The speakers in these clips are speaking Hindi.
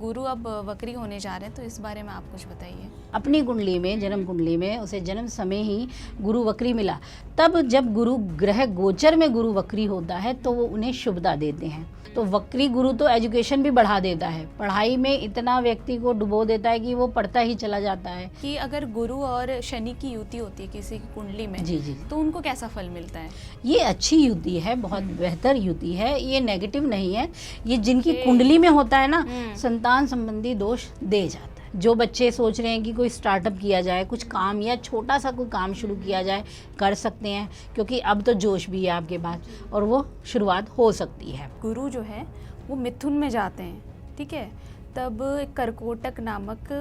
गुरु अब वक्री होने जा रहे हैं, तो इस बारे में आप कुछ बताइए। अपनी कुंडली में, जन्म कुंडली में उसे जन्म समय ही गुरु वक्री मिला। तब जब गुरु ग्रह गोचर में गुरु वक्री होता है तो वो उन्हें शुभता देते हैं। तो वक्री गुरु तो एजुकेशन भी बढ़ा देता है, पढ़ाई में इतना व्यक्ति को डुबो देता है कि वो पढ़ता ही चला जाता है। कि अगर गुरु और शनि की युति होती है किसी की कुंडली में, जी जी, तो उनको कैसा फल मिलता है? ये अच्छी युति है, बहुत बेहतर युति है, ये नेगेटिव नहीं है। ये जिनकी कुंडली में होता है ना, संतान संबंधी दोष दे जाता है। जो बच्चे सोच रहे हैं कि कोई स्टार्टअप किया जाए, कुछ काम या छोटा सा कोई काम शुरू किया जाए, कर सकते हैं, क्योंकि अब तो जोश भी है आपके पास और वो शुरुआत हो सकती है। गुरु जो है वो मिथुन में जाते हैं, ठीक है, तब कर्कोटक नामक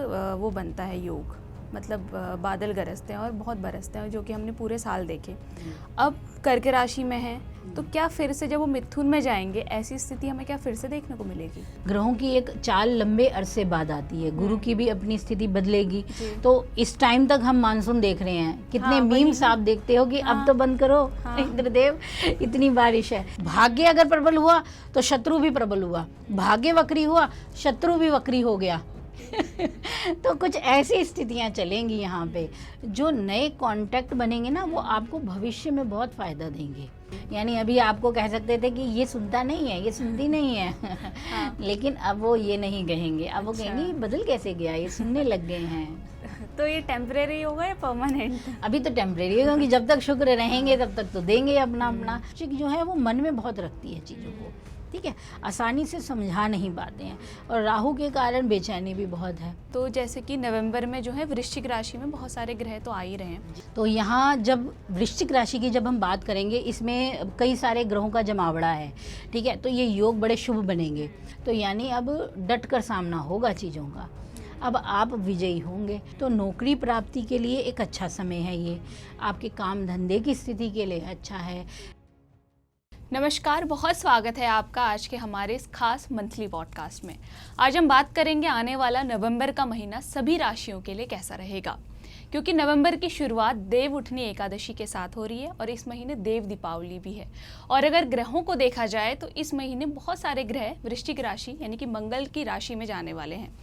वो बनता है योग, मतलब बादल गरजते हैं और बहुत बरसते हैं, जो कि हमने पूरे साल देखे। अब कर्क राशि में है, तो क्या फिर से जब वो मिथुन में जाएंगे ऐसी स्थिति हमें क्या फिर से देखने को मिलेगी? ग्रहों की एक चाल लंबे अरसे बाद आती है, गुरु की भी अपनी स्थिति बदलेगी। तो इस टाइम तक हम मानसून देख रहे हैं, कितने मीम्स आप देखते हो कि अब तो बंद करो इंद्रदेव, इतनी बारिश है। भाग्य अगर प्रबल हुआ तो शत्रु भी प्रबल हुआ, भाग्य वक्री हुआ शत्रु भी वक्री हो गया। तो कुछ ऐसी स्थितियां चलेंगी यहाँ पे। जो नए कांटेक्ट बनेंगे ना, वो आपको भविष्य में बहुत फायदा देंगे। यानी अभी आपको कह सकते थे कि ये सुनता नहीं है, ये सुनती नहीं है, लेकिन अब वो ये नहीं कहेंगे, अब वो कहेंगे बदल कैसे गया, ये सुनने लग गए हैं। तो ये टेम्परेरी होगा या परमानेंट? अभी तो टेम्परेरी है, क्योंकि जब तक शुक्र रहेंगे तब तक तो देंगे अपना अपना। जो है वो मन में बहुत रखती है चीज़ों को, ठीक है, आसानी से समझा नहीं पाते हैं, और राहु के कारण बेचैनी भी बहुत है। तो जैसे कि नवंबर में जो है वृश्चिक राशि में बहुत सारे ग्रह तो आ ही रहे हैं। तो यहाँ जब वृश्चिक राशि की जब हम बात करेंगे, इसमें कई सारे ग्रहों का जमावड़ा है, ठीक है, तो ये योग बड़े शुभ बनेंगे। तो यानी अब डट कर सामना होगा चीज़ों का, अब आप विजयी होंगे। तो नौकरी प्राप्ति के लिए एक अच्छा समय है ये, आपके काम धंधे की स्थिति के लिए अच्छा है। नमस्कार, बहुत स्वागत है आपका आज के हमारे इस खास मंथली पॉडकास्ट में। आज हम बात करेंगे आने वाला नवंबर का महीना सभी राशियों के लिए कैसा रहेगा, क्योंकि नवंबर की शुरुआत देव उठनी एकादशी के साथ हो रही है और इस महीने देव दीपावली भी है। और अगर ग्रहों को देखा जाए तो इस महीने बहुत सारे ग्रह वृश्चिक राशि यानी कि मंगल की राशि में जाने वाले हैं।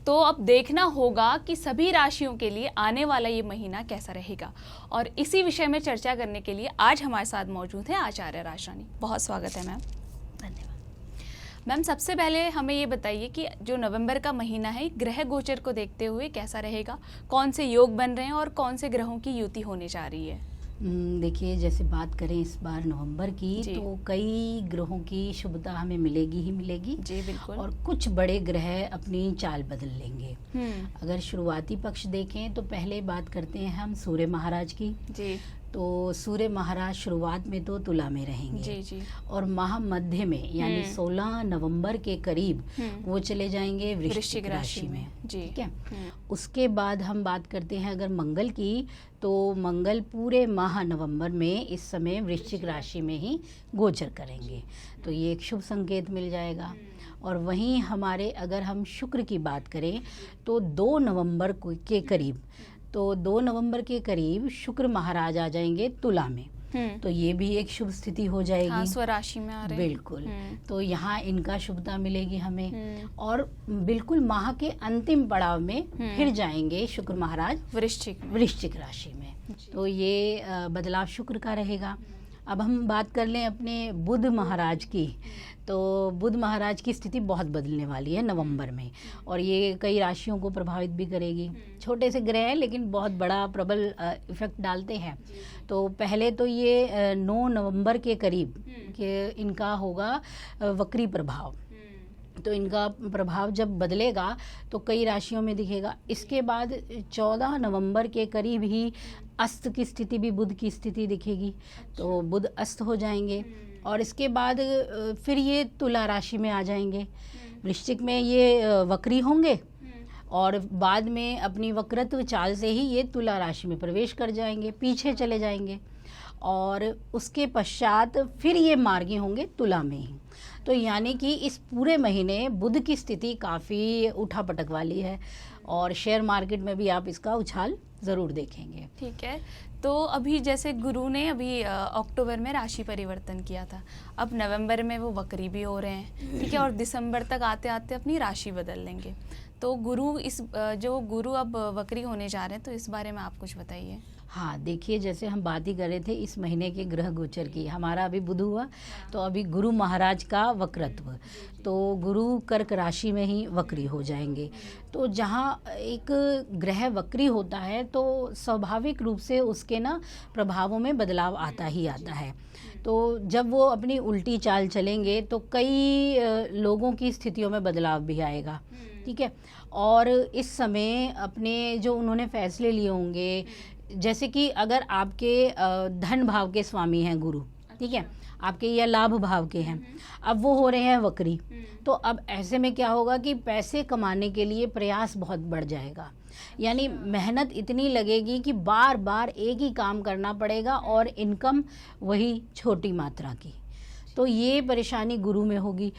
तो अब देखना होगा कि सभी राशियों के लिए आने वाला ये महीना कैसा रहेगा, और इसी विषय में चर्चा करने के लिए आज हमारे साथ मौजूद है आचार्य राजरानी। बहुत स्वागत है मैम। धन्यवाद। मैम, सबसे पहले हमें ये बताइए कि जो नवंबर का महीना है ग्रह गोचर को देखते हुए कैसा रहेगा, कौन से योग बन रहे हैं और कौन से ग्रहों की युति होने जा रही है? देखिए, जैसे बात करें इस बार नवंबर की, तो कई ग्रहों की शुभता हमें मिलेगी ही मिलेगी। जी बिल्कुल। और कुछ बड़े ग्रह अपनी चाल बदल लेंगे। अगर शुरुआती पक्ष देखें तो पहले बात करते हैं हम सूर्य महाराज की। जी। तो सूर्य महाराज शुरुआत में तो तुला में रहेंगे। जी जी। और माह मध्य में यानी 16 नवंबर के करीब वो चले जाएंगे वृश्चिक राशि में। ठीक है। उसके बाद हम बात करते हैं अगर मंगल की, तो मंगल पूरे माह नवंबर में इस समय वृश्चिक राशि में ही गोचर करेंगे, तो ये एक शुभ संकेत मिल जाएगा। और वहीं हमारे अगर हम शुक्र की बात करें तो 2 नवंबर के करीब, तो 2 नवंबर के करीब शुक्र महाराज आ जाएंगे तुला में, तो ये भी एक शुभ स्थिति हो जाएगी। हाँ, स्वराशि में आ रहे हैं। बिल्कुल। तो यहाँ इनका शुभता मिलेगी हमें। और बिल्कुल माह के अंतिम पड़ाव में फिर जाएंगे शुक्र महाराज वृश्चिक राशि में, तो ये बदलाव शुक्र का रहेगा। अब हम बात कर लें अपने बुध महाराज की, तो बुध महाराज की स्थिति बहुत बदलने वाली है नवंबर में, और ये कई राशियों को प्रभावित भी करेगी। छोटे से ग्रह हैं लेकिन बहुत बड़ा प्रबल इफेक्ट डालते हैं। तो पहले तो ये 9 नवंबर के करीब के इनका होगा वक्री प्रभाव, तो इनका प्रभाव जब बदलेगा तो कई राशियों में दिखेगा। इसके बाद 14 नवंबर के करीब ही अस्त की स्थिति भी, बुध की स्थिति दिखेगी, तो बुध अस्त हो जाएंगे। और इसके बाद फिर ये तुला राशि में आ जाएंगे, वृश्चिक में ये वक्री होंगे, और बाद में अपनी वक्रत्व चाल से ही ये तुला राशि में प्रवेश कर जाएंगे, पीछे चले जाएंगे, और उसके पश्चात फिर ये मार्गी होंगे तुला में ही। तो यानी कि इस पूरे महीने बुध की स्थिति काफ़ी उठापटक वाली है, और शेयर मार्केट में भी आप इसका उछाल ज़रूर देखेंगे। ठीक है, तो तो अभी जैसे गुरु ने अभी अक्टूबर में राशि परिवर्तन किया था, अब नवंबर में वो वक्री भी हो रहे हैं, ठीक है, और दिसंबर तक आते आते अपनी राशि बदल लेंगे। तो गुरु जो गुरु अब वक्री होने जा रहे हैं, तो इस बारे में आप कुछ बताइए। हाँ, देखिए, जैसे हम बात ही कर रहे थे इस महीने के ग्रह गोचर की, हमारा अभी बुध हुआ, तो अभी गुरु महाराज का वक्रत्व, तो गुरु कर्क राशि में ही वक्री हो जाएंगे। तो जहाँ एक ग्रह वक्री होता है तो स्वाभाविक रूप से उसके ना प्रभावों में बदलाव आता ही आता है। तो जब वो अपनी उल्टी चाल चलेंगे तो कई लोगों की स्थितियों में बदलाव भी आएगा, ठीक है। और इस समय अपने जो उन्होंने फैसले लिए होंगे, जैसे कि अगर आपके धन भाव के स्वामी हैं गुरु, ठीक है, आपके या लाभ भाव के हैं, अब वो हो रहे हैं वक्री, तो अब ऐसे में क्या होगा कि पैसे कमाने के लिए प्रयास बहुत बढ़ जाएगा, यानी मेहनत इतनी लगेगी कि बार बार एक ही काम करना पड़ेगा और इनकम वही छोटी मात्रा की, तो ये परेशानी गुरु में होगी।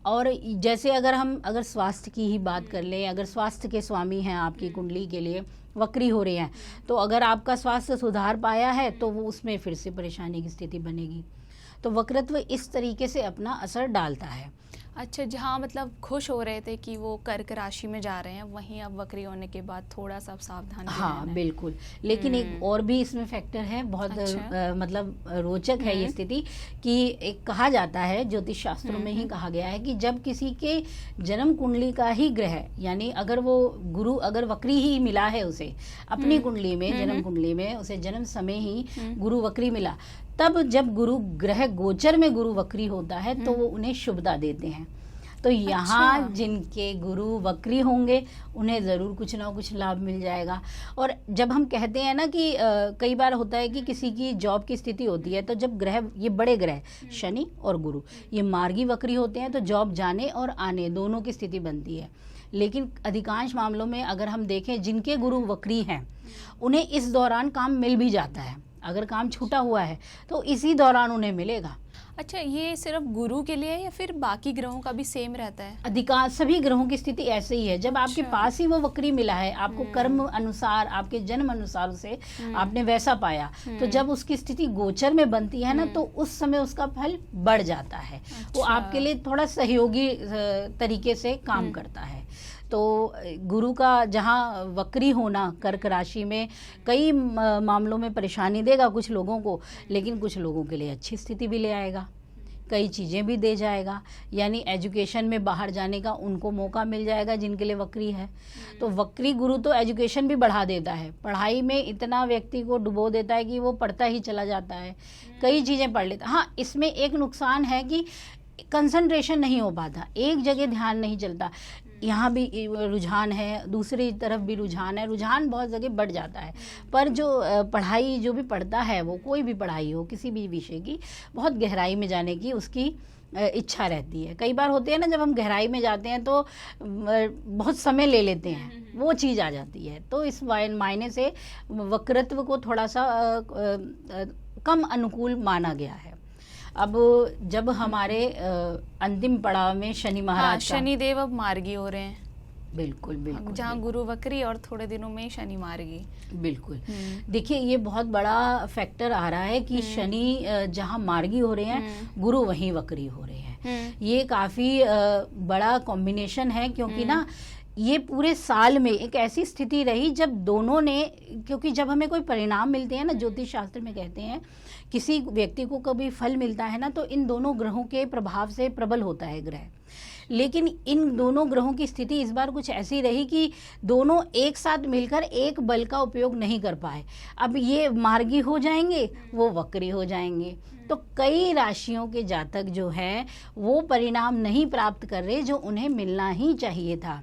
और जैसे अगर स्वास्थ्य की ही बात कर लें, अगर स्वास्थ्य के स्वामी हैं आपकी कुंडली के लिए वक्री हो रहे हैं, तो अगर आपका स्वास्थ्य सुधार पाया है तो वो उसमें फिर से परेशानी की स्थिति बनेगी। तो वक्रत्व इस तरीके से अपना असर डालता है। अच्छा, जहाँ मतलब खुश हो रहे थे कि वो कर्क राशि में जा रहे हैं, वहीं अब वक्री होने के बाद थोड़ा सा सावधान रहना है। हाँ बिल्कुल, लेकिन एक और भी इसमें फैक्टर है, बहुत अच्छा। मतलब रोचक है ये स्थिति, कि एक कहा जाता है, ज्योतिष शास्त्रों में ही कहा गया है कि जब किसी के जन्म कुंडली का ही ग्रह, यानी अगर वो गुरु अगर वक्री ही मिला है उसे अपनी कुंडली में, जन्म कुंडली में उसे जन्म समय ही गुरु वक्री मिला, तब जब गुरु ग्रह गोचर में गुरु वक्री होता है तो वो उन्हें शुभता देते हैं। तो यहाँ अच्छा। जिनके गुरु वक्री होंगे उन्हें ज़रूर कुछ ना कुछ लाभ मिल जाएगा। और जब हम कहते हैं ना कि कई बार होता है कि किसी की जॉब की स्थिति होती है, तो जब ग्रह, ये बड़े ग्रह शनि और गुरु, ये मार्गी वक्री होते हैं, तो जॉब जाने और आने दोनों की स्थिति बनती है। लेकिन अधिकांश मामलों में अगर हम देखें, जिनके गुरु वक्री हैं उन्हें इस दौरान काम मिल भी जाता है, अगर काम छूटा हुआ है तो इसी दौरान उन्हें मिलेगा। अच्छा, ये सिर्फ गुरु के लिए है या फिर बाकी ग्रहों का भी सेम रहता है? अधिकांश सभी ग्रहों की स्थिति ऐसे ही है। जब आपके पास ही वो वक्री मिला है, आपको कर्म अनुसार, आपके जन्म अनुसार उसे आपने वैसा पाया, तो जब उसकी स्थिति गोचर में बनती है ना, तो उस समय उसका फल बढ़ जाता है। अच्छा। वो आपके लिए थोड़ा सहयोगी तरीके से काम करता है। तो गुरु का जहाँ वक्री होना कर्क राशि में कई मामलों में परेशानी देगा कुछ लोगों को, लेकिन कुछ लोगों के लिए अच्छी स्थिति भी ले आएगा, कई चीज़ें भी दे जाएगा। यानी एजुकेशन में बाहर जाने का उनको मौका मिल जाएगा जिनके लिए वक्री है। तो वक्री गुरु तो एजुकेशन भी बढ़ा देता है, पढ़ाई में इतना व्यक्ति को डुबो देता है कि वो पढ़ता ही चला जाता है, कई चीज़ें पढ़ लेता। हाँ, इसमें एक नुकसान है कि कंसंट्रेशन नहीं हो पाता, एक जगह ध्यान नहीं चलता। यहाँ भी रुझान है, दूसरी तरफ भी रुझान है, रुझान बहुत जगह बढ़ जाता है, पर जो पढ़ाई जो भी पढ़ता है, वो कोई भी पढ़ाई हो किसी भी विषय की, बहुत गहराई में जाने की उसकी इच्छा रहती है। कई बार होते हैं ना, जब हम गहराई में जाते हैं तो बहुत समय ले लेते हैं, वो चीज़ आ जाती है। तो इस मायने से वक्रत्व को थोड़ा सा कम अनुकूल माना गया है। अब जब हमारे अंतिम पड़ाव में शनि महाराज शनिदेव अब मार्गी हो रहे हैं। बिल्कुल बिल्कुल, जहाँ गुरु वक्री और थोड़े दिनों में शनि मार्गी। बिल्कुल, देखिए ये बहुत बड़ा फैक्टर आ रहा है कि शनि जहाँ मार्गी हो रहे हैं, गुरु वहीं वक्री हो रहे हैं। ये काफी बड़ा कॉम्बिनेशन है, क्योंकि ना ये पूरे साल में एक ऐसी स्थिति रही जब दोनों ने, क्योंकि जब हमें कोई परिणाम मिलते हैं ना, ज्योतिष शास्त्र में कहते हैं किसी व्यक्ति को कभी फल मिलता है ना, तो इन दोनों ग्रहों के प्रभाव से प्रबल होता है ग्रह। लेकिन इन दोनों ग्रहों की स्थिति इस बार कुछ ऐसी रही कि दोनों एक साथ मिलकर एक बल का उपयोग नहीं कर पाए। अब ये मार्गी हो जाएंगे, वो वक्री हो जाएंगे, तो कई राशियों के जातक जो हैं वो परिणाम नहीं प्राप्त कर रहे जो उन्हें मिलना ही चाहिए था।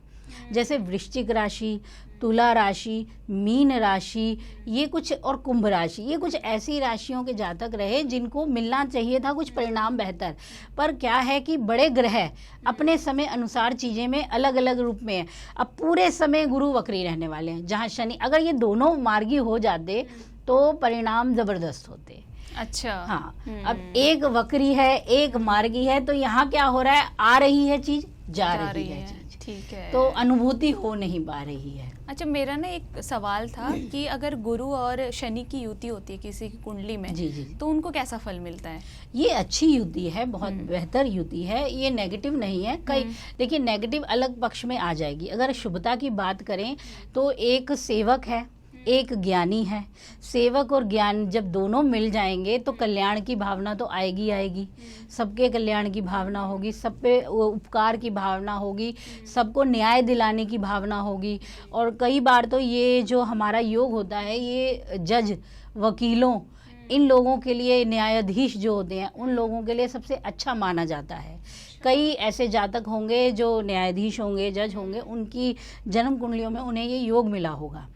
जैसे वृश्चिक राशि, तुला राशि, मीन राशि, ये कुछ, और कुंभ राशि, ये कुछ ऐसी राशियों के जातक रहे जिनको मिलना चाहिए था कुछ परिणाम बेहतर। पर क्या है कि बड़े ग्रह अपने समय अनुसार चीज़ें में अलग अलग रूप में है। अब पूरे समय गुरु वक्री रहने वाले हैं, जहाँ शनि, अगर ये दोनों मार्गी हो जाते तो परिणाम ज़बरदस्त होते। अच्छा, हाँ, अब एक वक्री है, एक मार्गी है, तो यहाँ क्या हो रहा है, आ रही है चीज़, जा रही है चीज़। ठीक है। तो अनुभूति हो नहीं पा रही है। अच्छा, मेरा ना एक सवाल था कि अगर गुरु और शनि की युति होती है किसी की कुंडली में, जी जी, तो उनको कैसा फल मिलता है? ये अच्छी युति है, बहुत बेहतर युति है, ये नेगेटिव नहीं है। कई देखिए नेगेटिव अलग पक्ष में आ जाएगी। अगर शुभता की बात करें तो एक सेवक है, एक ज्ञानी है। सेवक और ज्ञान जब दोनों मिल जाएंगे तो कल्याण की भावना तो आएगी आएगी, सबके कल्याण की भावना होगी, सब पे उपकार की भावना होगी, सबको न्याय दिलाने की भावना होगी। और कई बार तो ये जो हमारा योग होता है, ये जज, वकीलों, इन लोगों के लिए, न्यायाधीश जो होते हैं उन लोगों के लिए सबसे अच्छा माना जाता है। कई ऐसे जातक होंगे जो न्यायाधीश होंगे, जज होंगे, उनकी जन्म कुंडलियों में उन्हें ये योग मिला होगा।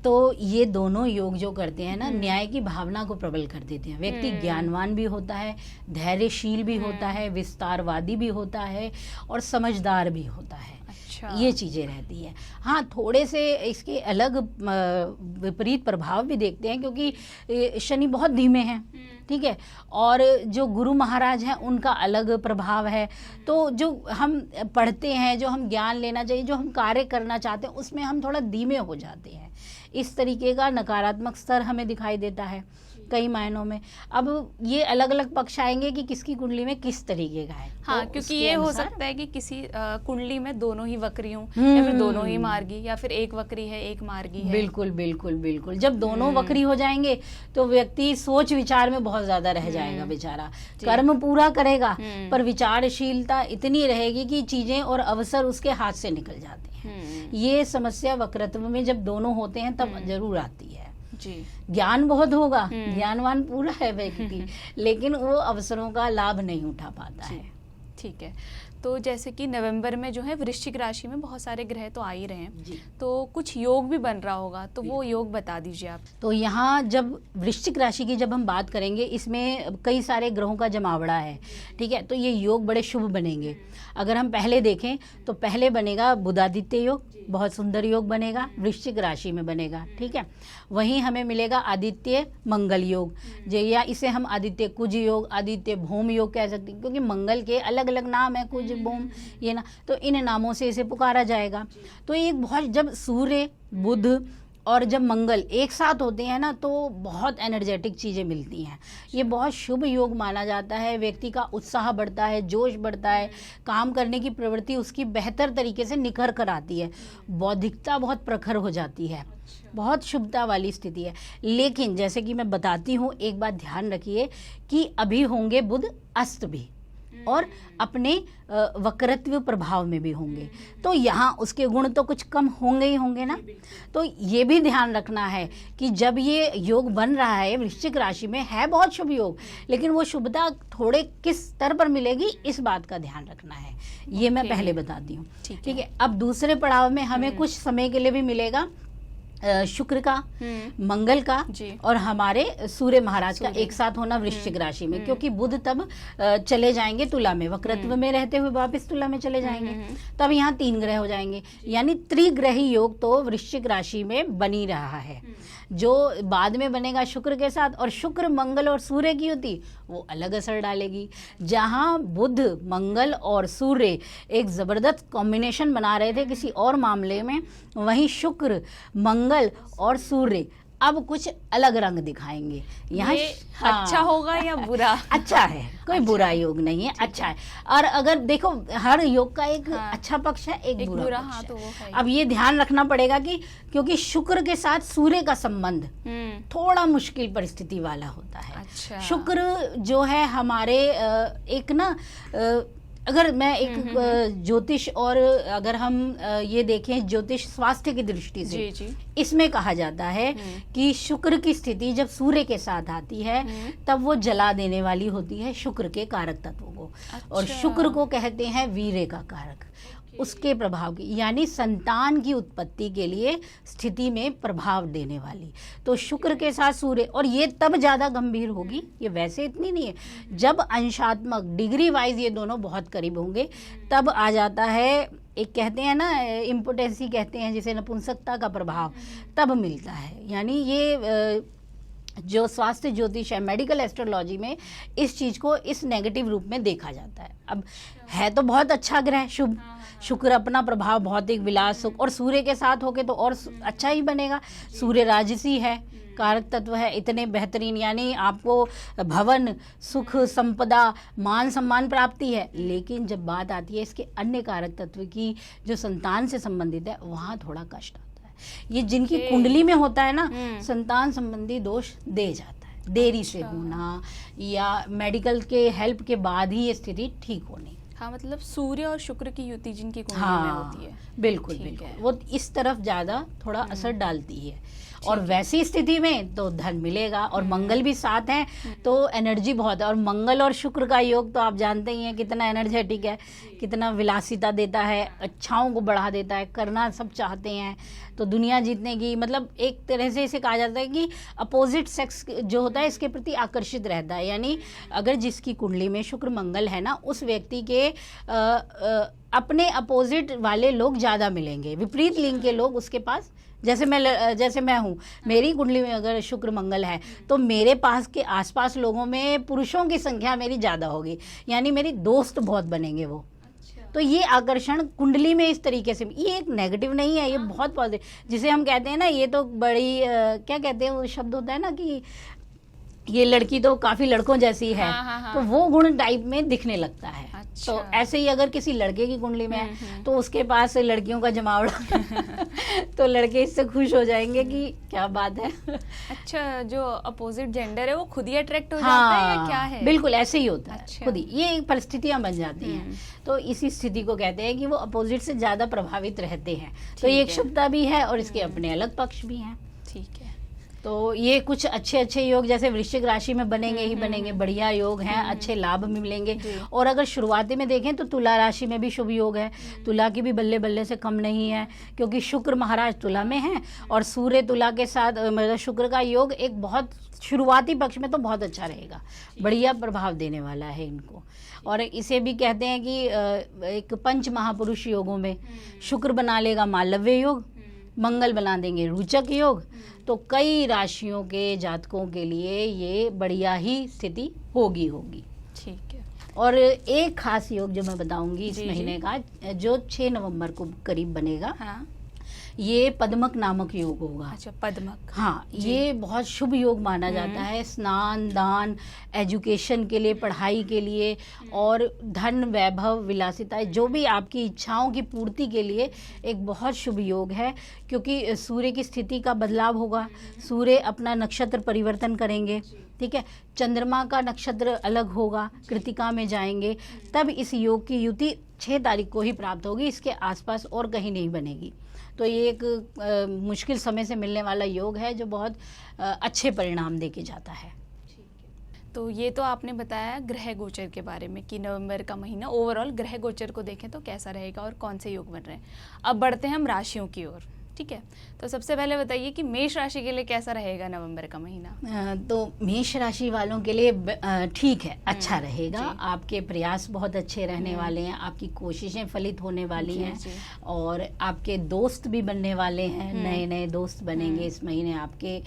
तो ये दोनों योग जो करते हैं ना, न्याय की भावना को प्रबल कर देते हैं। व्यक्ति ज्ञानवान भी होता है, धैर्यशील भी होता है, विस्तारवादी भी होता है और समझदार भी होता है। अच्छा। ये चीज़ें रहती है। हाँ, थोड़े से इसके अलग विपरीत प्रभाव भी देखते हैं, क्योंकि शनि बहुत धीमे हैं, ठीक है, और जो गुरु महाराज हैं उनका अलग प्रभाव है। तो जो हम पढ़ते हैं, जो हम ज्ञान लेना चाहिए, जो हम कार्य करना चाहते हैं, उसमें हम थोड़ा धीमे हो जाते हैं। इस तरीके का नकारात्मक स्तर हमें दिखाई देता है कई मायनों में। अब ये अलग अलग पक्ष आएंगे कि किसकी कुंडली में किस तरीके का है। हाँ, तो क्योंकि ये हो सकता है कि किसी कुंडली में दोनों ही वक्री हों, या फिर दोनों ही मार्गी, या फिर एक वक्री है एक मार्गी है। बिल्कुल बिल्कुल बिल्कुल। जब दोनों वक्री हो जाएंगे तो व्यक्ति सोच विचार में बहुत ज्यादा रह जाएगा बेचारा। कर्म पूरा करेगा पर विचारशीलता इतनी रहेगी कि चीजें और अवसर उसके हाथ से निकल जाते हैं। ये समस्या वक्रत्व में जब दोनों होते हैं तब जरूर आती है जी। ज्ञान बहुत होगा, ज्ञानवान पूरा है व्यक्ति, लेकिन वो अवसरों का लाभ नहीं उठा पाता है। ठीक है। तो जैसे कि नवंबर में जो है वृश्चिक राशि में बहुत सारे ग्रह तो आ ही रहे हैं जी। तो कुछ योग भी बन रहा होगा, तो वो योग बता दीजिए आप। तो यहाँ जब वृश्चिक राशि की जब हम बात करेंगे, इसमें कई सारे ग्रहों का जमावड़ा है, ठीक है, तो ये योग बड़े शुभ बनेंगे। अगर हम पहले देखें तो पहले बनेगा बुधादित्य योग, बहुत सुंदर योग बनेगा, वृश्चिक राशि में बनेगा, ठीक है। वहीं हमें मिलेगा आदित्य मंगल योग, या इसे हम आदित्य कुज योग, आदित्य भौम योग कह सकते हैं, क्योंकि मंगल के अलग अलग नाम है, कुज, भौम, ये ना, तो इन नामों से इसे पुकारा जाएगा। तो ये बहुत, जब सूर्य, बुध और जब मंगल एक साथ होते हैं ना, तो बहुत एनर्जेटिक चीज़ें मिलती हैं। ये बहुत शुभ योग माना जाता है। व्यक्ति का उत्साह बढ़ता है, जोश बढ़ता है, काम करने की प्रवृत्ति उसकी बेहतर तरीके से निखर कर आती है, बौद्धिकता बहुत प्रखर हो जाती है, बहुत शुभता वाली स्थिति है। लेकिन जैसे कि मैं बताती हूँ, एक बात ध्यान रखिए कि अभी होंगे बुध अस्त भी और अपने वक्रत्व प्रभाव में भी होंगे, तो यहाँ उसके गुण तो कुछ कम होंगे ही होंगे ना। तो ये भी ध्यान रखना है कि जब ये योग बन रहा है वृश्चिक राशि में, है बहुत शुभ योग, लेकिन वो शुभता थोड़े किस स्तर पर मिलेगी, इस बात का ध्यान रखना है। ये मैं पहले बताती हूँ, ठीक है। अब दूसरे पड़ाव में हमें कुछ समय के लिए भी मिलेगा शुक्र का, मंगल का और हमारे सूर्य महाराज का एक साथ होना वृश्चिक राशि में, क्योंकि बुध तब चले जाएंगे तुला में, वक्रत्व में रहते हुए वापस तुला में चले जाएंगे, तब यहाँ 3 ग्रह हो जाएंगे, यानी त्रिग्रही योग तो वृश्चिक राशि में बनी रहा है। जो बाद में बनेगा शुक्र के साथ, और शुक्र, मंगल और सूर्य की युति वो अलग असर डालेगी। जहाँ बुध, मंगल और सूर्य एक जबरदस्त कॉम्बिनेशन बना रहे थे किसी और मामले में, वहीं शुक्र, मंगल और सूर्य अब कुछ अलग रंग दिखाएंगे। यहाँ अच्छा होगा या बुरा? अच्छा है, कोई बुरा योग नहीं है, अच्छा है। और अगर देखो, हर योग का एक अच्छा पक्ष है, एक बुरा पक्ष है। तो वो है। अब ये ध्यान रखना पड़ेगा कि क्योंकि शुक्र के साथ सूर्य का संबंध थोड़ा मुश्किल परिस्थिति वाला होता है। अच्छा। शुक्र जो है हमारे एक ना, अगर मैं एक ज्योतिष, और अगर हम ये देखें ज्योतिष स्वास्थ्य की दृष्टि से, जी। इसमें कहा जाता है कि शुक्र की स्थिति जब सूर्य के साथ आती है तब वो जला देने वाली होती है शुक्र के कारक तत्वों को। अच्छा। और शुक्र को कहते हैं वीर्य का कारक, उसके प्रभाव की, यानी संतान की उत्पत्ति के लिए स्थिति में प्रभाव देने वाली। तो शुक्र के साथ सूर्य, और ये तब ज़्यादा गंभीर होगी, ये वैसे इतनी नहीं है, जब अंशात्मक डिग्री वाइज ये दोनों बहुत करीब होंगे, तब आ जाता है, एक कहते हैं ना इम्पोटेंसी कहते हैं जिसे, नपुंसकता का प्रभाव तब मिलता है। यानी ये जो स्वास्थ्य ज्योतिष है, मेडिकल एस्ट्रोलॉजी में इस चीज को इस नेगेटिव रूप में देखा जाता है। अब है तो बहुत अच्छा ग्रह शुभ, शुक्र अपना प्रभाव भौतिक विलास सुख, और सूर्य के साथ होके तो और अच्छा ही बनेगा। सूर्य राजसी है, कारक तत्व है, इतने बेहतरीन, यानी आपको भवन सुख संपदा मान सम्मान प्राप्ति है। लेकिन जब बात आती है इसके अन्य कारक तत्व की जो संतान से संबंधित है, वहाँ थोड़ा कष्ट आता है। ये जिनकी कुंडली में होता है ना, संतान संबंधी दोष दे जाता है, देरी से होना या मेडिकल के हेल्प के बाद ही ये स्थिति ठीक होनी। हाँ, मतलब सूर्य और शुक्र की युति जिनकी कुंडली में होती है, बिल्कुल बिल्कुल, वो इस तरफ ज्यादा थोड़ा असर डालती है। और वैसी स्थिति में तो धन मिलेगा, और मंगल भी साथ हैं तो एनर्जी बहुत है। और मंगल और शुक्र का योग तो आप जानते ही हैं कितना एनर्जेटिक है, कितना विलासिता देता है, इच्छाओं को बढ़ा देता है, करना सब चाहते हैं तो दुनिया जीतने की, मतलब एक तरह से इसे कहा जाता है कि अपोजिट सेक्स जो होता है इसके प्रति आकर्षित रहता है। यानी अगर जिसकी कुंडली में शुक्र मंगल है ना, उस व्यक्ति के अपने अपोजिट वाले लोग ज़्यादा मिलेंगे, विपरीत लिंग के लोग उसके पास। जैसे मैं हूँ, मेरी कुंडली में अगर शुक्र मंगल है तो मेरे पास के आसपास लोगों में पुरुषों की संख्या मेरी ज़्यादा होगी, यानी मेरी दोस्त बहुत बनेंगे वो। तो ये आकर्षण कुंडली में इस तरीके से, ये एक नेगेटिव नहीं है, ये बहुत पॉजिटिव, जिसे हम कहते हैं ना, ये तो बड़ी क्या कहते हैं वो शब्द होता है ना कि ये लड़की तो काफी लड़कों जैसी है। तो वो गुण टाइप में दिखने लगता है। तो ऐसे ही अगर किसी लड़के की कुंडली में है तो उसके पास लड़कियों का जमावड़ा तो लड़के इससे खुश हो जाएंगे कि क्या बात है। अच्छा, जो अपोजिट जेंडर है वो खुद ही अट्रैक्ट हो जाता है या क्या है? बिल्कुल ऐसे ही होता है, खुद ही ये परिस्थितियां बन जाती हैं। तो इसी स्थिति को कहते हैं कि वो अपोजिट से ज्यादा प्रभावित रहते हैं। तो ये एक शुभता भी है और इसके अपने अलग पक्ष भी हैं। ठीक है, तो ये कुछ अच्छे अच्छे योग जैसे वृश्चिक राशि में बनेंगे ही बनेंगे, बढ़िया योग हैं, अच्छे लाभ मिलेंगे। और अगर शुरुआती में देखें तो तुला राशि में भी शुभ योग है, तुला की भी बल्ले बल्ले से कम नहीं है, क्योंकि शुक्र महाराज तुला में है और सूर्य तुला के साथ, मतलब शुक्र का योग एक बहुत शुरुआती पक्ष में तो बहुत अच्छा रहेगा, बढ़िया प्रभाव देने वाला है इनको। और इसे भी कहते हैं कि एक पंच महापुरुष योगों में शुक्र बना लेगा मालव्य योग, मंगल बना देंगे रोचक योग। तो कई राशियों के जातकों के लिए ये बढ़िया ही स्थिति होगी। ठीक है। और एक खास योग जो मैं बताऊंगी इस महीने का, जो 6 नवंबर को करीब बनेगा। हाँ। ये पद्मक नामक योग होगा। अच्छा, पद्मक। हाँ, ये बहुत शुभ योग माना जाता है, स्नान दान, एजुकेशन के लिए, पढ़ाई के लिए, और धन वैभव विलासिता, जो भी आपकी इच्छाओं की पूर्ति के लिए एक बहुत शुभ योग है। क्योंकि सूर्य की स्थिति का बदलाव होगा, सूर्य अपना नक्षत्र परिवर्तन करेंगे, ठीक है, चंद्रमा का नक्षत्र अलग होगा, कृतिका में जाएंगे, तब इस योग की युति 6 तारीख को ही प्राप्त होगी, इसके आसपास और कहीं नहीं बनेगी। तो ये एक मुश्किल समय से मिलने वाला योग है जो बहुत अच्छे परिणाम देके जाता है। तो ये तो आपने बताया ग्रह गोचर के बारे में कि नवंबर का महीना ओवरऑल ग्रह गोचर को देखें तो कैसा रहेगा और कौन से योग बन रहे हैं। अब बढ़ते हैं हम राशियों की ओर, ठीक है। तो सबसे पहले बताइए कि मेष राशि के लिए कैसा रहेगा नवंबर का महीना? तो मेष राशि वालों के लिए ठीक है, अच्छा रहेगा। आपके प्रयास बहुत अच्छे रहने वाले हैं, आपकी कोशिशें फलित होने वाली हैं, और आपके दोस्त भी बनने वाले हैं, नए नए दोस्त बनेंगे इस महीने आपके।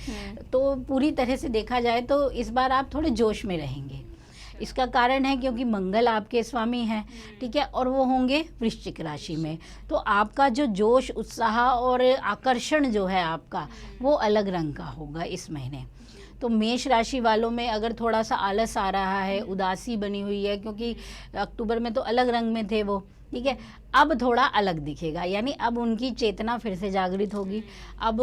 तो पूरी तरह से देखा जाए तो इस बार आप थोड़े जोश में रहेंगे। इसका कारण है क्योंकि मंगल आपके स्वामी हैं, ठीक है, और वो होंगे वृश्चिक राशि में। तो आपका जो जोश उत्साह और आकर्षण जो है आपका, वो अलग रंग का होगा इस महीने। तो मेष राशि वालों में अगर थोड़ा सा आलस आ रहा है, उदासी बनी हुई है, क्योंकि अक्टूबर में तो अलग रंग में थे वो, ठीक है, अब थोड़ा अलग दिखेगा, यानी अब उनकी चेतना फिर से जागृत होगी। अब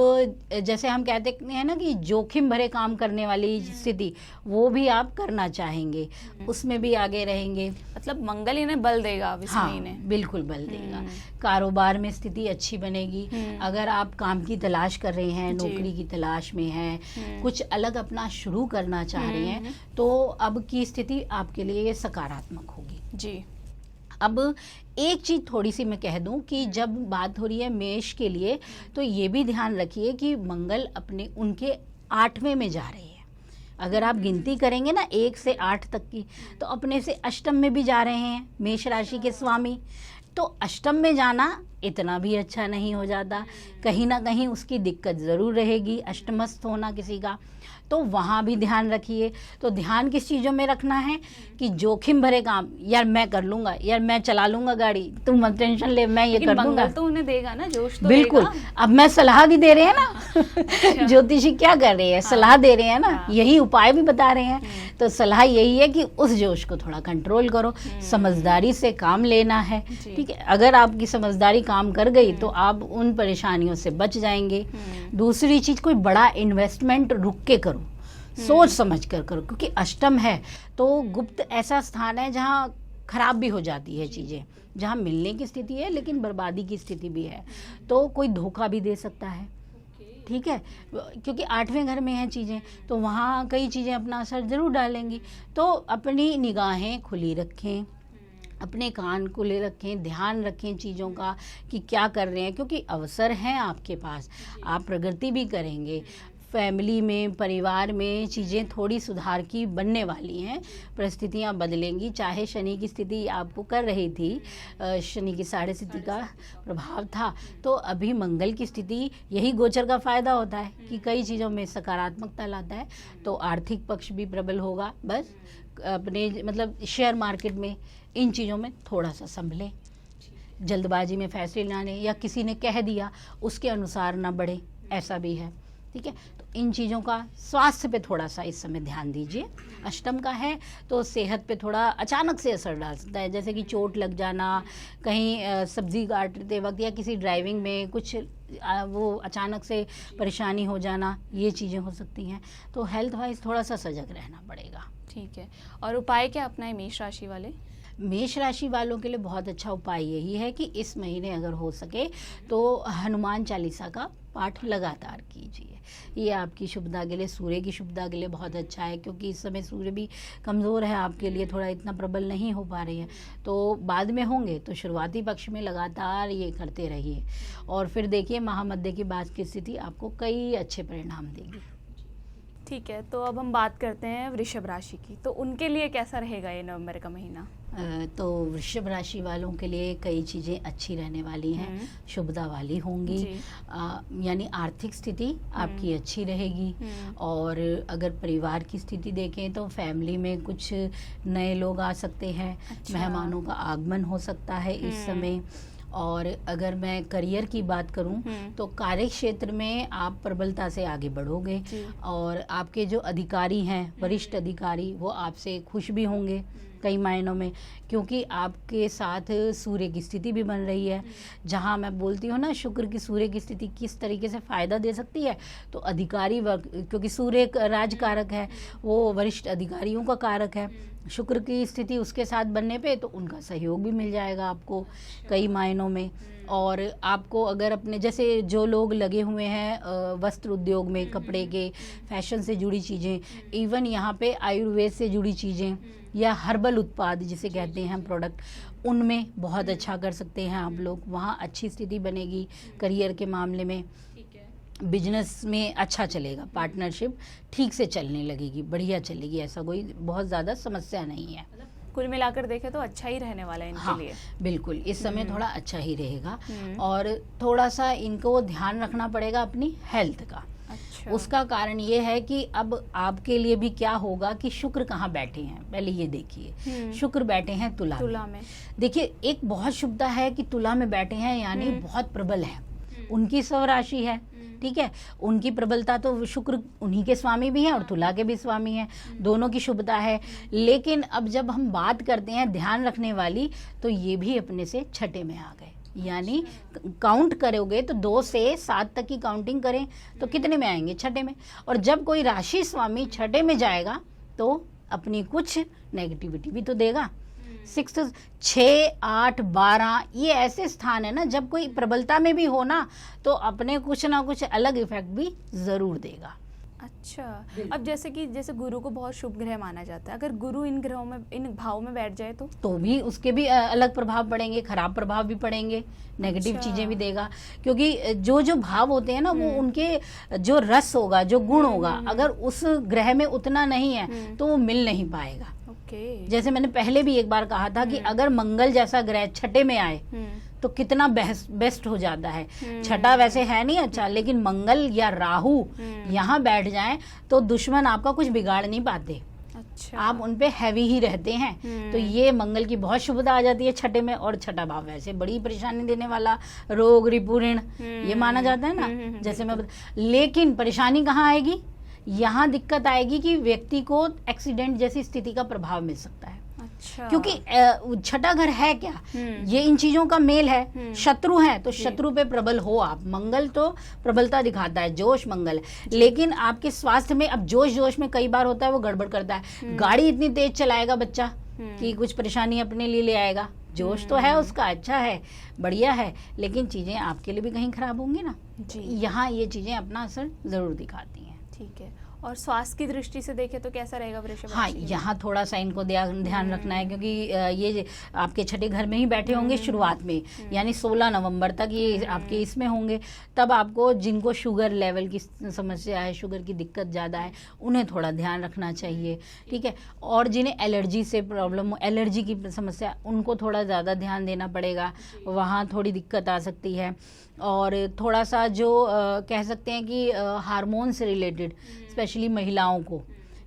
जैसे हम कहते हैं ना कि जोखिम भरे काम करने वाली स्थिति, वो भी आप करना चाहेंगे, उसमें भी आगे रहेंगे। मतलब मंगल इन्हें बल देगा इस महीने। बिल्कुल बल देगा। कारोबार में स्थिति अच्छी बनेगी। अगर आप काम की तलाश कर रहे हैं, नौकरी की तलाश में हैं, कुछ अलग अपना शुरू करना चाह रहे हैं, तो अब की स्थिति आपके लिए सकारात्मक होगी जी। अब एक चीज़ थोड़ी सी मैं कह दूं कि जब बात हो रही है मेष के लिए, तो ये भी ध्यान रखिए कि मंगल अपने उनके 8वें में जा रहे हैं। अगर आप गिनती करेंगे ना 1 से 8 तक की, तो अपने से अष्टम में भी जा रहे हैं मेष राशि के स्वामी। तो अष्टम में जाना इतना भी अच्छा नहीं हो जाता, कहीं ना कहीं उसकी दिक्कत ज़रूर रहेगी, अष्टमस्थ होना किसी का, तो वहाँ भी ध्यान रखिए। तो ध्यान किस चीज़ों में रखना है कि जोखिम भरे काम, यार मैं कर लूँगा, यार मैं चला लूँगा गाड़ी, तुम मत टेंशन ले, मैं ये कर दूँगा। तो उन्हें देगा ना, जोश तो बिल्कुल देगा। अब मैं सलाह भी दे रहे हैं ना ज्योतिषी क्या कर रहे हैं, सलाह दे रहे हैं ना, यही उपाय भी बता रहे हैं। तो सलाह यही है कि उस जोश को थोड़ा कंट्रोल करो, समझदारी से काम लेना है, ठीक है। अगर आपकी समझदारी काम कर गई तो आप उन परेशानियों से बच जाएंगे। दूसरी चीज, कोई बड़ा इन्वेस्टमेंट रुक के करो, सोच समझ कर करो, क्योंकि अष्टम है तो गुप्त ऐसा स्थान है जहाँ खराब भी हो जाती है चीजें, जहाँ मिलने की स्थिति है लेकिन बर्बादी की स्थिति भी है, तो कोई धोखा भी दे सकता है, ठीक है, क्योंकि 8वें घर में हैं चीज़ें, तो वहाँ कई चीज़ें अपना असर ज़रूर डालेंगी। तो अपनी निगाहें खुली रखें, अपने कान खुले रखें, ध्यान रखें चीज़ों का कि क्या कर रहे हैं, क्योंकि अवसर हैं आपके पास, आप प्रगति भी करेंगे। फैमिली में, परिवार में चीज़ें थोड़ी सुधार की बनने वाली हैं, परिस्थितियाँ बदलेंगी। चाहे शनि की स्थिति आपको कर रही थी, शनि की साढ़े स्थिति का प्रभाव था, तो अभी मंगल की स्थिति, यही गोचर का फ़ायदा होता है कि कई चीज़ों में सकारात्मकता लाता है। तो आर्थिक पक्ष भी प्रबल होगा। बस अपने मतलब शेयर मार्केट में, इन चीज़ों में थोड़ा सा संभलें, जल्दबाजी में फैसले लाने या किसी ने कह दिया उसके अनुसार ना बढ़े, ऐसा भी है, ठीक है। तो इन चीज़ों का, स्वास्थ्य पे थोड़ा सा इस समय ध्यान दीजिए। अष्टम का है तो सेहत पे थोड़ा अचानक से असर डाल सकता है, जैसे कि चोट लग जाना, कहीं सब्जी काटते वक्त या किसी ड्राइविंग में कुछ वो अचानक से परेशानी हो जाना, ये चीज़ें हो सकती हैं। तो हेल्थ वाइज थोड़ा सा सजग रहना पड़ेगा। ठीक है। और उपाय क्या अपनाएं मेष राशि वाले? मेष राशि वालों के लिए बहुत अच्छा उपाय यही है कि इस महीने अगर हो सके तो हनुमान चालीसा का पाठ लगातार कीजिए। ये आपकी शुभता के लिए, सूर्य की शुभता के लिए बहुत अच्छा है, क्योंकि इस समय सूर्य भी कमज़ोर है आपके लिए, थोड़ा इतना प्रबल नहीं हो पा रही है। तो बाद में होंगे तो शुरुआती पक्ष में लगातार ये करते रहिए, और फिर देखिए महामध्य के बाद की स्थिति आपको कई अच्छे परिणाम देगी। ठीक है, तो अब हम बात करते हैं वृषभ राशि की। तो उनके लिए कैसा रहेगा ये नवंबर का महीना? तो वृषभ राशि वालों के लिए कई चीज़ें अच्छी रहने वाली हैं, शुभता वाली होंगी। यानी आर्थिक स्थिति आपकी अच्छी रहेगी। और अगर परिवार की स्थिति देखें तो फैमिली में कुछ नए लोग आ सकते हैं, मेहमानों का आगमन हो सकता है इस समय। और अगर मैं करियर की बात करूं तो कार्य क्षेत्र में आप प्रबलता से आगे बढ़ोगे, और आपके जो अधिकारी हैं, वरिष्ठ अधिकारी, वो आपसे खुश भी होंगे कई मायनों में, क्योंकि आपके साथ सूर्य की स्थिति भी बन रही है। जहां मैं बोलती हूँ ना, शुक्र की सूर्य की स्थिति किस तरीके से फ़ायदा दे सकती है, तो अधिकारी वर्ग, क्योंकि सूर्य राजकारक है, वो वरिष्ठ अधिकारियों का कारक है, शुक्र की स्थिति उसके साथ बनने पे तो उनका सहयोग भी मिल जाएगा आपको कई मायनों में। और आपको अगर अपने, जैसे जो लोग लगे हुए हैं वस्त्र उद्योग में, कपड़े के, फैशन से जुड़ी चीज़ें, इवन यहाँ पे आयुर्वेद से जुड़ी चीज़ें या हर्बल उत्पाद जिसे कहते हैं हम प्रोडक्ट, उनमें बहुत अच्छा कर सकते हैं आप लोग, वहाँ अच्छी स्थिति बनेगी। करियर के मामले में, बिजनेस में अच्छा चलेगा, पार्टनरशिप ठीक से चलने लगेगी, बढ़िया चलेगी, ऐसा कोई बहुत ज़्यादा समस्या नहीं है। कुल मिलाकर देखें तो अच्छा ही रहने वाला है इनके लिए। बिल्कुल, इस समय थोड़ा अच्छा ही रहेगा। और थोड़ा सा इनको ध्यान रखना पड़ेगा अपनी हेल्थ का। अच्छा। उसका कारण ये है कि अब आपके लिए भी क्या होगा कि शुक्र कहाँ बैठे हैं, पहले ये देखिए। शुक्र बैठे हैं तुला में। देखिए, एक बहुत शुभता है कि तुला में बैठे हैं, यानी बहुत प्रबल है, उनकी स्वराशि है, ठीक है। उनकी प्रबलता तो शुक्र उन्हीं के स्वामी भी हैं और तुला के भी स्वामी हैं, दोनों की शुभता है। लेकिन अब जब हम बात करते हैं ध्यान रखने वाली, तो ये भी अपने से छठे में आ गए। यानी काउंट करोगे तो 2 से 7 तक की काउंटिंग करें तो कितने में आएंगे? छठे में। और जब कोई राशि स्वामी छठे में जाएगा तो अपनी कुछ नेगेटिविटी भी तो देगा। 6, 8, 12 ये ऐसे स्थान है ना, जब कोई प्रबलता में भी हो ना तो अपने कुछ ना कुछ अलग इफेक्ट भी जरूर देगा। अच्छा, अब जैसे गुरु को बहुत शुभ ग्रह माना जाता है, अगर गुरु इन ग्रहों में, इन भाव में बैठ जाए तो भी उसके भी अलग प्रभाव पड़ेंगे, खराब प्रभाव भी पड़ेंगे, नेगेटिव चीजें भी देगा। क्योंकि जो जो भाव होते हैं ना, वो उनके जो रस होगा, जो गुण होगा, अगर उस ग्रह में उतना नहीं है तो वो मिल नहीं पाएगा। जैसे मैंने पहले भी एक बार कहा था कि अगर मंगल जैसा ग्रह छठे में आए तो कितना बेस्ट हो जाता है। छठा वैसे है नहीं अच्छा, लेकिन मंगल या राहु यहाँ बैठ जाएं तो दुश्मन आपका कुछ बिगाड़ नहीं पाते। अच्छा। आप उनपे हैवी ही रहते हैं। तो ये मंगल की बहुत शुभता आ जाती है छठे में। और छठा भाव वैसे बड़ी परेशानी देने वाला, रोग रिपु ऋण ये माना जाता है ना, जैसे मैं लेकिन परेशानी कहाँ आएगी, यहाँ दिक्कत आएगी कि व्यक्ति को एक्सीडेंट जैसी स्थिति का प्रभाव मिल सकता है। अच्छा। क्योंकि छठा घर है क्या, ये इन चीजों का मेल है। शत्रु है तो शत्रु पे प्रबल हो आप। मंगल तो प्रबलता दिखाता है, जोश मंगल है, लेकिन आपके स्वास्थ्य में अब जोश में कई बार होता है वो गड़बड़ करता है। गाड़ी इतनी तेज चलाएगा बच्चा कि कुछ परेशानी अपने लिए ले आएगा। जोश तो है उसका, अच्छा है, बढ़िया है, लेकिन चीजें आपके लिए भी कहीं खराब होंगी ना। यहाँ ये चीजें अपना असर जरूर दिखाती हैं। ठीक है। और स्वास्थ्य की दृष्टि से देखें तो कैसा रहेगा वृषभ राशि? हाँ, यहाँ थोड़ा सा इनको ध्यान रखना है, क्योंकि ये आपके छठे घर में ही बैठे होंगे शुरुआत में, यानी 16 नवंबर तक ये आपके इसमें होंगे। तब आपको जिनको शुगर लेवल की समस्या है, शुगर की दिक्कत ज़्यादा है, उन्हें थोड़ा ध्यान रखना चाहिए। ठीक है। और जिन्हें एलर्जी से प्रॉब्लम हो, एलर्जी की समस्या, उनको थोड़ा ज़्यादा ध्यान देना पड़ेगा, वहाँ थोड़ी दिक्कत आ सकती है। और थोड़ा सा जो कह सकते हैं कि हार्मोन से रिलेटेड स्पेशली महिलाओं को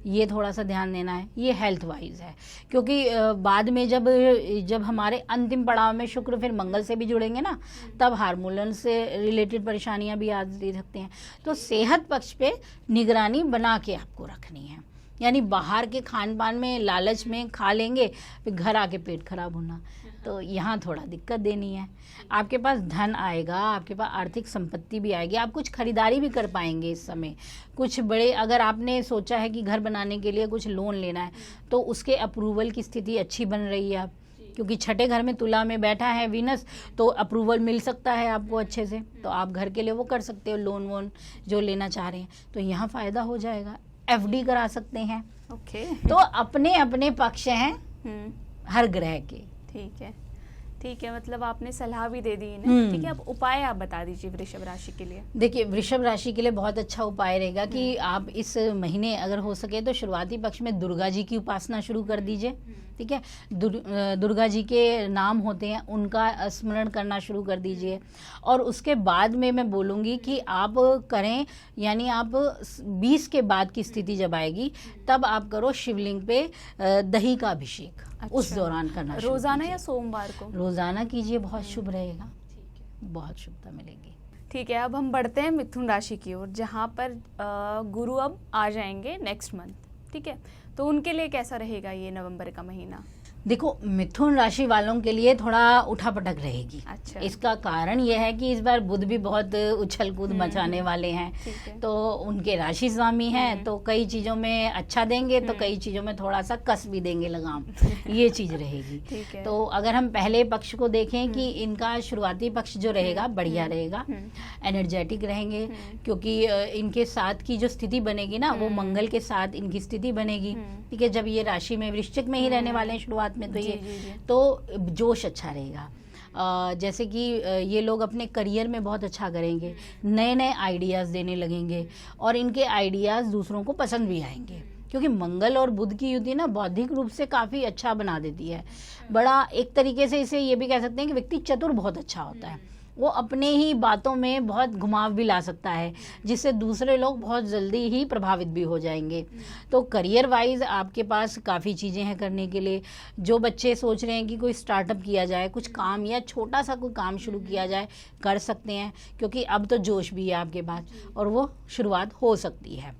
ये थोड़ा सा ध्यान देना है, ये हेल्थ वाइज है। क्योंकि बाद में जब हमारे अंतिम पड़ाव में शुक्र फिर मंगल से भी जुड़ेंगे ना, तब हार्मोन से रिलेटेड परेशानियां भी आ सकती हैं। तो सेहत पक्ष पे निगरानी बना के आपको रखनी है। यानी बाहर के खान पान में लालच में खा लेंगे, फिर घर आके पेट खराब होना, तो यहाँ थोड़ा दिक्कत देनी है। आपके पास धन आएगा, आपके पास आर्थिक संपत्ति भी आएगी, आप कुछ खरीदारी भी कर पाएंगे इस समय। कुछ बड़े, अगर आपने सोचा है कि घर बनाने के लिए कुछ लोन लेना है, तो उसके अप्रूवल की स्थिति अच्छी बन रही है। आप क्योंकि छठे घर में तुला में बैठा है वीनस, तो अप्रूवल मिल सकता है आपको अच्छे से, तो आप घर के लिए वो कर सकते हो, लोन वोन जो लेना चाह रहे हैं, तो यहाँ फ़ायदा हो जाएगा। FD करा सकते हैं। ओके। तो अपने अपने पक्ष हैं हर ग्रह के। ठीक है, मतलब आपने सलाह भी दे दी इन्हें। ठीक है, अब उपाय आप बता दीजिए वृषभ राशि के लिए। देखिए, वृषभ राशि के लिए बहुत अच्छा उपाय रहेगा कि आप इस महीने अगर हो सके तो शुरुआती पक्ष में दुर्गा जी की उपासना शुरू कर दीजिए। ठीक है, दुर्गा जी के नाम होते हैं, उनका स्मरण करना शुरू कर दीजिए। और उसके बाद में मैं बोलूँगी कि आप करें, यानी आप 20 के बाद की स्थिति जब आएगी तब आप करो शिवलिंग पे दही का अभिषेक। अच्छा। उस दौरान करना रोजाना या सोमवार को? रोजाना कीजिए, बहुत शुभ रहेगा, बहुत शुभता मिलेगी। ठीक है, अब हम बढ़ते हैं मिथुन राशि की ओर, जहाँ पर गुरु अब आ जाएंगे नेक्स्ट मंथ। ठीक है, तो उनके लिए कैसा रहेगा ये नवंबर का महीना? देखो, मिथुन राशि वालों के लिए थोड़ा उठापटक रहेगी। अच्छा। इसका कारण यह है कि इस बार बुध भी बहुत उछल कूद मचाने वाले हैं। तो उनके राशि स्वामी हैं, तो कई चीजों में अच्छा देंगे, तो कई चीजों में थोड़ा सा कस भी देंगे लगाम। ये चीज रहेगी। तो अगर हम पहले पक्ष को देखें कि इनका शुरुआती पक्ष जो रहेगा बढ़िया रहेगा, एनर्जेटिक रहेंगे, क्योंकि इनके साथ की जो स्थिति बनेगी ना, वो मंगल के साथ इनकी स्थिति बनेगी। ठीक है, जब ये राशि में वृश्चिक में ही रहने वाले हैं शुरुआत में, तो ये तो जोश अच्छा रहेगा। जैसे कि ये लोग अपने करियर में बहुत अच्छा करेंगे, नए नए आइडियाज़ देने लगेंगे, और इनके आइडियाज़ दूसरों को पसंद भी आएंगे, क्योंकि मंगल और बुध की युति ना बौद्धिक रूप से काफ़ी अच्छा बना देती है। बड़ा एक तरीके से इसे ये भी कह सकते हैं कि व्यक्ति चतुर बहुत अच्छा होता है। वो अपने ही बातों में बहुत घुमाव भी ला सकता है, जिससे दूसरे लोग बहुत जल्दी ही प्रभावित भी हो जाएंगे। तो करियर वाइज आपके पास काफ़ी चीज़ें हैं करने के लिए। जो बच्चे सोच रहे हैं कि कोई स्टार्टअप किया जाए, कुछ काम या छोटा सा कोई काम शुरू किया जाए, कर सकते हैं, क्योंकि अब तो जोश भी है आपके पास और वो शुरुआत हो सकती है।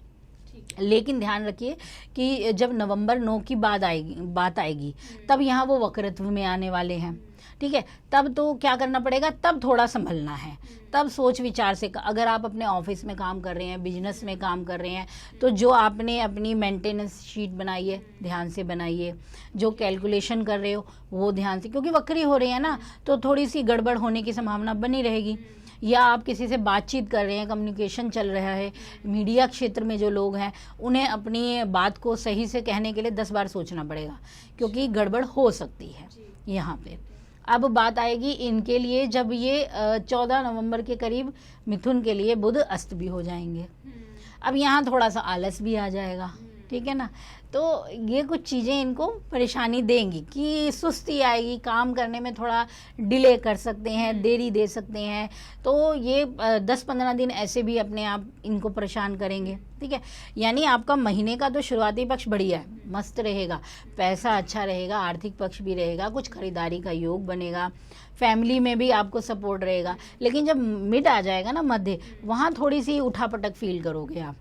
लेकिन ध्यान रखिए कि जब नवंबर 9 की बात आएगी तब यहाँ वो वक्रत्व में आने वाले हैं। ठीक है, तब तो क्या करना पड़ेगा, तब थोड़ा संभलना है, तब सोच विचार से। अगर आप अपने ऑफिस में काम कर रहे हैं, बिजनेस में काम कर रहे हैं, तो जो आपने अपनी मेंटेनेंस शीट बनाई है ध्यान से बनाइए, जो कैलकुलेशन कर रहे हो वो ध्यान से, क्योंकि वक्री हो रही है ना, तो थोड़ी सी गड़बड़ होने की संभावना बनी रहेगी। या आप किसी से बातचीत कर रहे हैं, कम्युनिकेशन चल रहा है, मीडिया क्षेत्र में जो लोग हैं, उन्हें अपनी बात को सही से कहने के लिए 10 बार सोचना पड़ेगा, क्योंकि गड़बड़ हो सकती है यहाँ पे। अब बात आएगी इनके लिए जब ये 14 नवंबर के करीब मिथुन के लिए बुध अस्त भी हो जाएंगे। अब यहाँ थोड़ा सा आलस भी आ जाएगा, ठीक है ना। तो ये कुछ चीज़ें इनको परेशानी देंगी कि सुस्ती आएगी, काम करने में थोड़ा डिले कर सकते हैं, देरी दे सकते हैं। तो ये 10-15 दिन ऐसे भी अपने आप इनको परेशान करेंगे, ठीक है। यानी आपका महीने का तो शुरुआती पक्ष बढ़िया है, मस्त रहेगा, पैसा अच्छा रहेगा, आर्थिक पक्ष भी रहेगा, कुछ खरीदारी का योग बनेगा, फैमिली में भी आपको सपोर्ट रहेगा। लेकिन जब मिड आ जाएगा ना, मध्य, वहाँ थोड़ी सी उठापटक फील करोगे आप,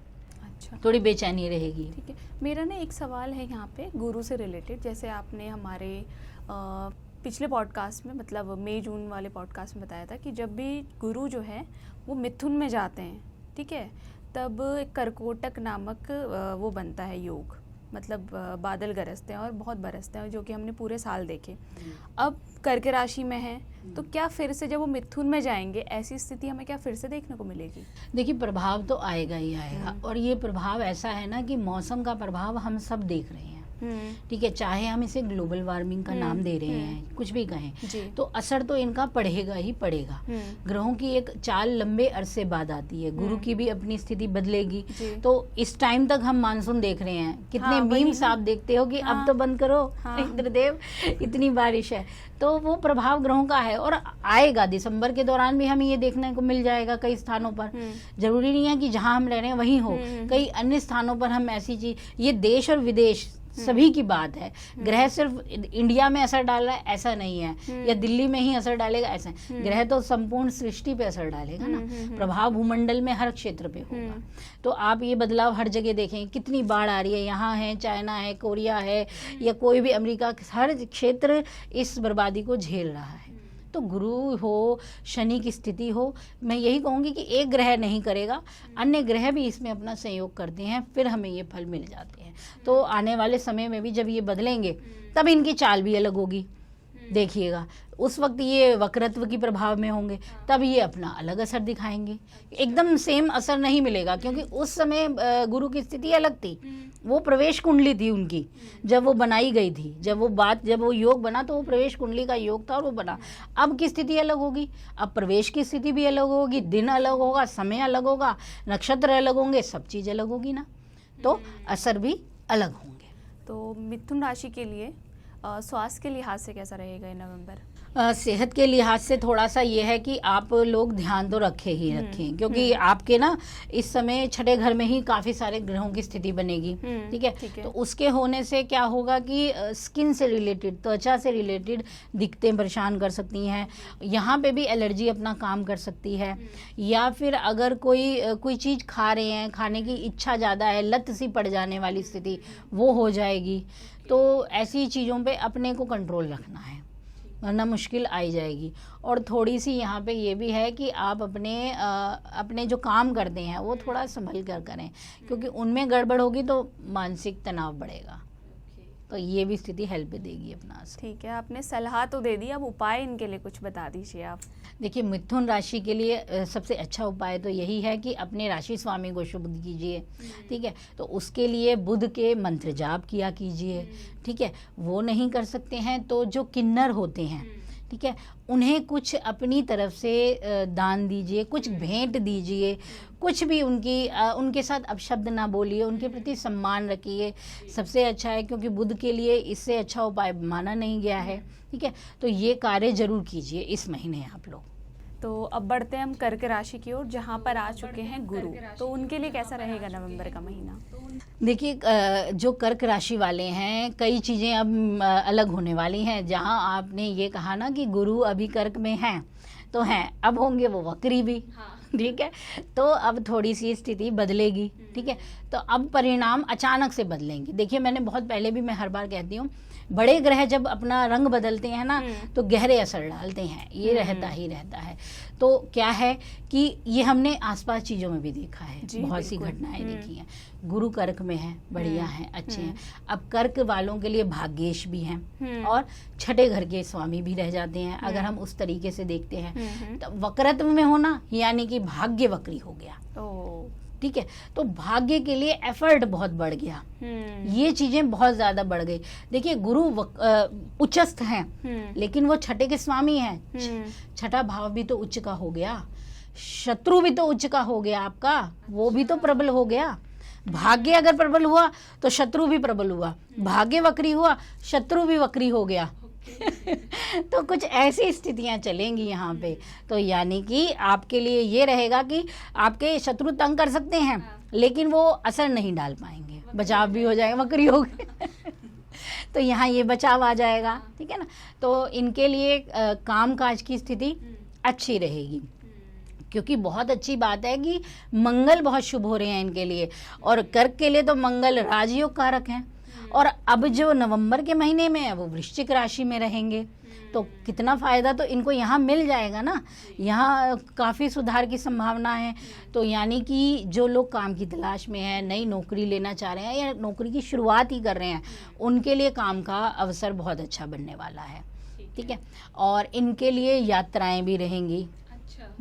थोड़ी बेचैनी रहेगी। ठीक है। मेरा ना एक सवाल है यहाँ पे गुरु से रिलेटेड। जैसे आपने हमारे पिछले पॉडकास्ट में, मतलब मई जून वाले पॉडकास्ट में बताया था कि जब भी गुरु जो है वो मिथुन में जाते हैं, ठीक है, तब एक कर्कोटक नामक वो बनता है योग, मतलब बादल गरजते हैं और बहुत बरसते हैं, जो कि हमने पूरे साल देखे। अब कर्क राशि में है, तो क्या फिर से जब वो मिथुन में जाएंगे ऐसी स्थिति हमें क्या फिर से देखने को मिलेगी? देखिए, प्रभाव तो आएगा ही आएगा, और ये प्रभाव ऐसा है ना कि मौसम का प्रभाव हम सब देख रहे हैं, ठीक है। चाहे हम इसे ग्लोबल वार्मिंग का नाम दे रहे हैं, कुछ भी कहें, तो असर तो इनका पड़ेगा ही पड़ेगा। ग्रहों की एक चाल लंबे अरसे बाद आती है, गुरु की भी अपनी स्थिति बदलेगी। तो इस टाइम तक हम मानसून देख रहे हैं, कितने मीम्स आप देखते हो कि अब तो बंद करो इंद्रदेव, इतनी बारिश है। तो वो प्रभाव ग्रहों का है और आएगा। दिसंबर के दौरान भी हमें ये देखने को मिल जाएगा कई स्थानों पर। जरूरी नहीं है कि जहां हम रह रहे हैं वहीं हो, कई अन्य स्थानों पर हम ऐसी चीज, ये देश और विदेश सभी की बात है। ग्रह सिर्फ इंडिया में असर डाल रहा है ऐसा नहीं है, या दिल्ली में ही असर डालेगा ऐसा है। ग्रह तो संपूर्ण सृष्टि पे असर डालेगा ना, प्रभाव भूमंडल में हर क्षेत्र पे होगा। तो आप ये बदलाव हर जगह देखें, कितनी बाढ़ आ रही है, यहाँ है, चाइना है, कोरिया है, या कोई भी अमेरिका, हर क्षेत्र इस बर्बादी को झेल रहा है। तो गुरु हो, शनि की स्थिति हो, मैं यही कहूँगी कि एक ग्रह नहीं करेगा, अन्य ग्रह भी इसमें अपना सहयोग करते हैं, फिर हमें ये फल मिल जाते हैं। तो आने वाले समय में भी जब ये बदलेंगे तब इनकी चाल भी अलग होगी, देखिएगा। उस वक्त ये वक्रत्व की प्रभाव में होंगे, तब ये अपना अलग असर दिखाएंगे। एकदम सेम असर नहीं मिलेगा, क्योंकि उस समय गुरु की स्थिति अलग थी, वो प्रवेश कुंडली थी उनकी जब वो बनाई गई थी। जब वो योग बना तो वो प्रवेश कुंडली का योग था और वो बना। अब की स्थिति अलग होगी, अब प्रवेश की स्थिति भी अलग होगी, दिन अलग होगा, समय अलग होगा, नक्षत्र अलग होंगे, सब चीज़ अलग होगी ना, तो असर भी अलग होंगे। तो मिथुन राशि के लिए स्वास्थ्य के लिहाज से कैसा रहेगा ये नवंबर? सेहत के लिहाज से थोड़ा सा ये है कि आप लोग ध्यान तो रखें, क्योंकि आपके ना इस समय छठे घर में ही काफ़ी सारे ग्रहों की स्थिति बनेगी, ठीक है। तो उसके होने से क्या होगा कि स्किन से रिलेटेड, त्वचा से रिलेटेड दिक्कतें परेशान कर सकती हैं। यहाँ पे भी एलर्जी अपना काम कर सकती है, या फिर अगर कोई चीज़ खा रहे हैं, खाने की इच्छा ज़्यादा है, लत सी पड़ जाने वाली स्थिति वो हो जाएगी। तो ऐसी चीज़ों पे अपने को कंट्रोल रखना है, वरना मुश्किल आई जाएगी। और थोड़ी सी यहाँ पे ये भी है कि आप अपने जो काम करते हैं वो थोड़ा संभल कर करें, क्योंकि उनमें गड़बड़ होगी तो मानसिक तनाव बढ़ेगा। तो ये भी स्थिति हेल्प देगी अपना। ठीक है, आपने सलाह तो दे दी, अब उपाय इनके लिए कुछ बता दीजिए आप। देखिए, मिथुन राशि के लिए सबसे अच्छा उपाय तो यही है कि अपने राशि स्वामी को शुभ कीजिए, ठीक है। तो उसके लिए बुध के मंत्र जाप किया कीजिए, ठीक है। वो नहीं कर सकते हैं तो जो किन्नर होते हैं, ठीक है, उन्हें कुछ अपनी तरफ से दान दीजिए, कुछ भेंट दीजिए, कुछ भी उनके साथ अपशब्द ना बोलिए, उनके प्रति सम्मान रखिए, सबसे अच्छा है। क्योंकि बुध के लिए इससे अच्छा उपाय माना नहीं गया है, ठीक है। तो ये कार्य जरूर कीजिए इस महीने आप लोग। तो अब बढ़ते हैं हम कर्क राशि की ओर, जहाँ पर आ चुके हैं गुरु। तो उनके लिए कैसा रहेगा नवंबर का महीना? देखिए, जो कर्क राशि वाले हैं, कई चीज़ें अब अलग होने वाली हैं। जहाँ आपने ये कहा ना कि गुरु अभी कर्क में हैं, तो हैं, अब होंगे वो वक्री भी, ठीक है। तो अब थोड़ी सी स्थिति बदलेगी, ठीक है। तो अब परिणाम अचानक से बदलेंगे। देखिए, मैंने बहुत पहले भी, मैं हर बार कहती हूँ, बड़े ग्रह जब अपना रंग बदलते हैं ना तो गहरे असर डालते हैं, ये रहता ही रहता है। तो क्या है कि ये हमने आसपास चीज़ों में भी देखा है, बहुत सी घटनाएं देखी हैं। गुरु कर्क में है, बढ़िया है, अच्छे हैं। अब कर्क वालों के लिए भाग्येश भी हैं और छठे घर के स्वामी भी रह जाते हैं, अगर हम उस तरीके से देखते हैं। तो वक्रत्व में होना यानी कि भाग्य वक्री हो गया, ठीक है। तो भाग्य के लिए एफर्ट बहुत बढ़ गया, ये चीजें बहुत ज्यादा बढ़ गई। देखिए, गुरु उच्चस्थ हैं, लेकिन वो छठे के स्वामी हैं। छठा भाव भी तो उच्च का हो गया, शत्रु भी तो उच्च का हो गया आपका, वो भी तो प्रबल हो गया। भाग्य अगर प्रबल हुआ तो शत्रु भी प्रबल हुआ, भाग्य वक्री हुआ शत्रु भी वक्री हो गया। तो कुछ ऐसी स्थितियां चलेंगी यहाँ पे। तो यानी कि आपके लिए ये रहेगा कि आपके शत्रु तंग कर सकते हैं लेकिन वो असर नहीं डाल पाएंगे, बचाव भी हो जाएगा, वक्री हो गए तो यहाँ ये बचाव आ जाएगा, ठीक है ना। तो इनके लिए काम काज की स्थिति अच्छी रहेगी, क्योंकि बहुत अच्छी बात है कि मंगल बहुत शुभ हो रहे हैं इनके लिए। और कर्क के लिए तो मंगल राजयोग कारक हैं, और अब जो नवंबर के महीने में है वो वृश्चिक राशि में रहेंगे, तो कितना फ़ायदा तो इनको यहाँ मिल जाएगा ना। यहाँ काफ़ी सुधार की संभावना है। तो यानी कि जो लोग काम की तलाश में हैं, नई नौकरी लेना चाह रहे हैं या नौकरी की शुरुआत ही कर रहे हैं, उनके लिए काम का अवसर बहुत अच्छा बनने वाला है, ठीक है। और इनके लिए यात्राएं भी रहेंगी,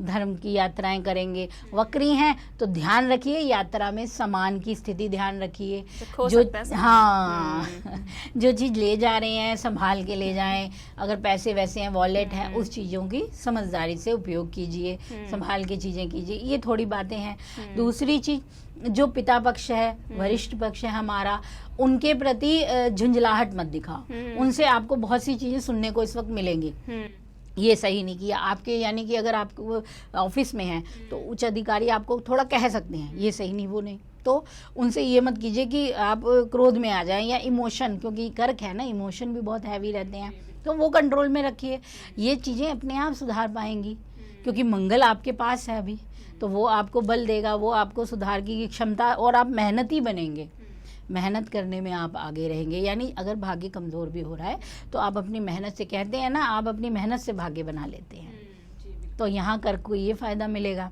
धर्म की यात्राएं करेंगे। वक्री हैं तो ध्यान रखिए यात्रा में सामान की स्थिति ध्यान रखिए, जो हाँ जो चीज़ ले जा रहे हैं संभाल के ले जाएं। अगर पैसे वैसे हैं, वॉलेट है, उस चीज़ों की समझदारी से उपयोग कीजिए, संभाल के चीज़ें कीजिए। ये थोड़ी बातें हैं। दूसरी चीज़, जो पिता पक्ष है, वरिष्ठ पक्ष है हमारा, उनके प्रति झुंझलाहट मत दिखाओ। उनसे आपको बहुत सी चीज़ें सुनने को इस वक्त मिलेंगी, ये सही नहीं किया आपके। यानी कि अगर आप ऑफिस में हैं तो उच्च अधिकारी आपको थोड़ा कह सकते हैं, ये सही नहीं वो नहीं, तो उनसे ये मत कीजिए कि आप क्रोध में आ जाएं या इमोशन, क्योंकि कर्क है ना, इमोशन भी बहुत हैवी रहते हैं, तो वो कंट्रोल में रखिए। ये चीज़ें अपने आप सुधार पाएंगी, क्योंकि मंगल आपके पास है अभी, तो वो आपको बल देगा, वो आपको सुधार की क्षमता, और आप मेहनती बनेंगे, मेहनत करने में आप आगे रहेंगे। यानी अगर भाग्य कमज़ोर भी हो रहा है तो आप अपनी मेहनत से, कहते हैं ना, आप अपनी मेहनत से भाग्य बना लेते हैं। तो यहाँ कर को ये फ़ायदा मिलेगा,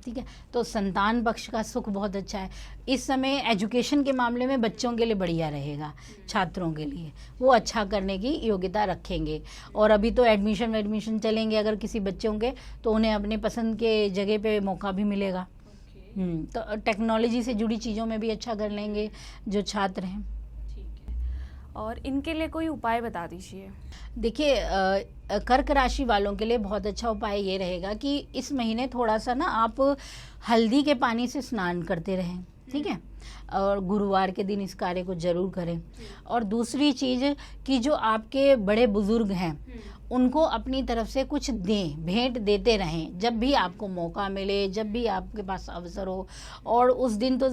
ठीक है। तो संतान पक्ष का सुख बहुत अच्छा है इस समय। एजुकेशन के मामले में बच्चों के लिए बढ़िया रहेगा, छात्रों के लिए वो अच्छा करने की योग्यता रखेंगे। और अभी तो एडमिशन चलेंगे अगर किसी बच्चों के, तो उन्हें अपने पसंद के जगह पे मौका भी मिलेगा। तो टेक्नोलॉजी से जुड़ी चीज़ों में भी अच्छा कर लेंगे जो छात्र हैं। ठीक है। और इनके लिए कोई उपाय बता दीजिए। देखिए, कर्क राशि वालों के लिए बहुत अच्छा उपाय ये रहेगा कि इस महीने थोड़ा सा ना आप हल्दी के पानी से स्नान करते रहें, ठीक है। और गुरुवार के दिन इस कार्य को जरूर करें। और दूसरी चीज़ कि जो आपके बड़े बुजुर्ग हैं उनको अपनी तरफ से कुछ दें, भेंट देते रहें जब भी आपको मौका मिले, जब भी आपके पास अवसर हो। और उस दिन तो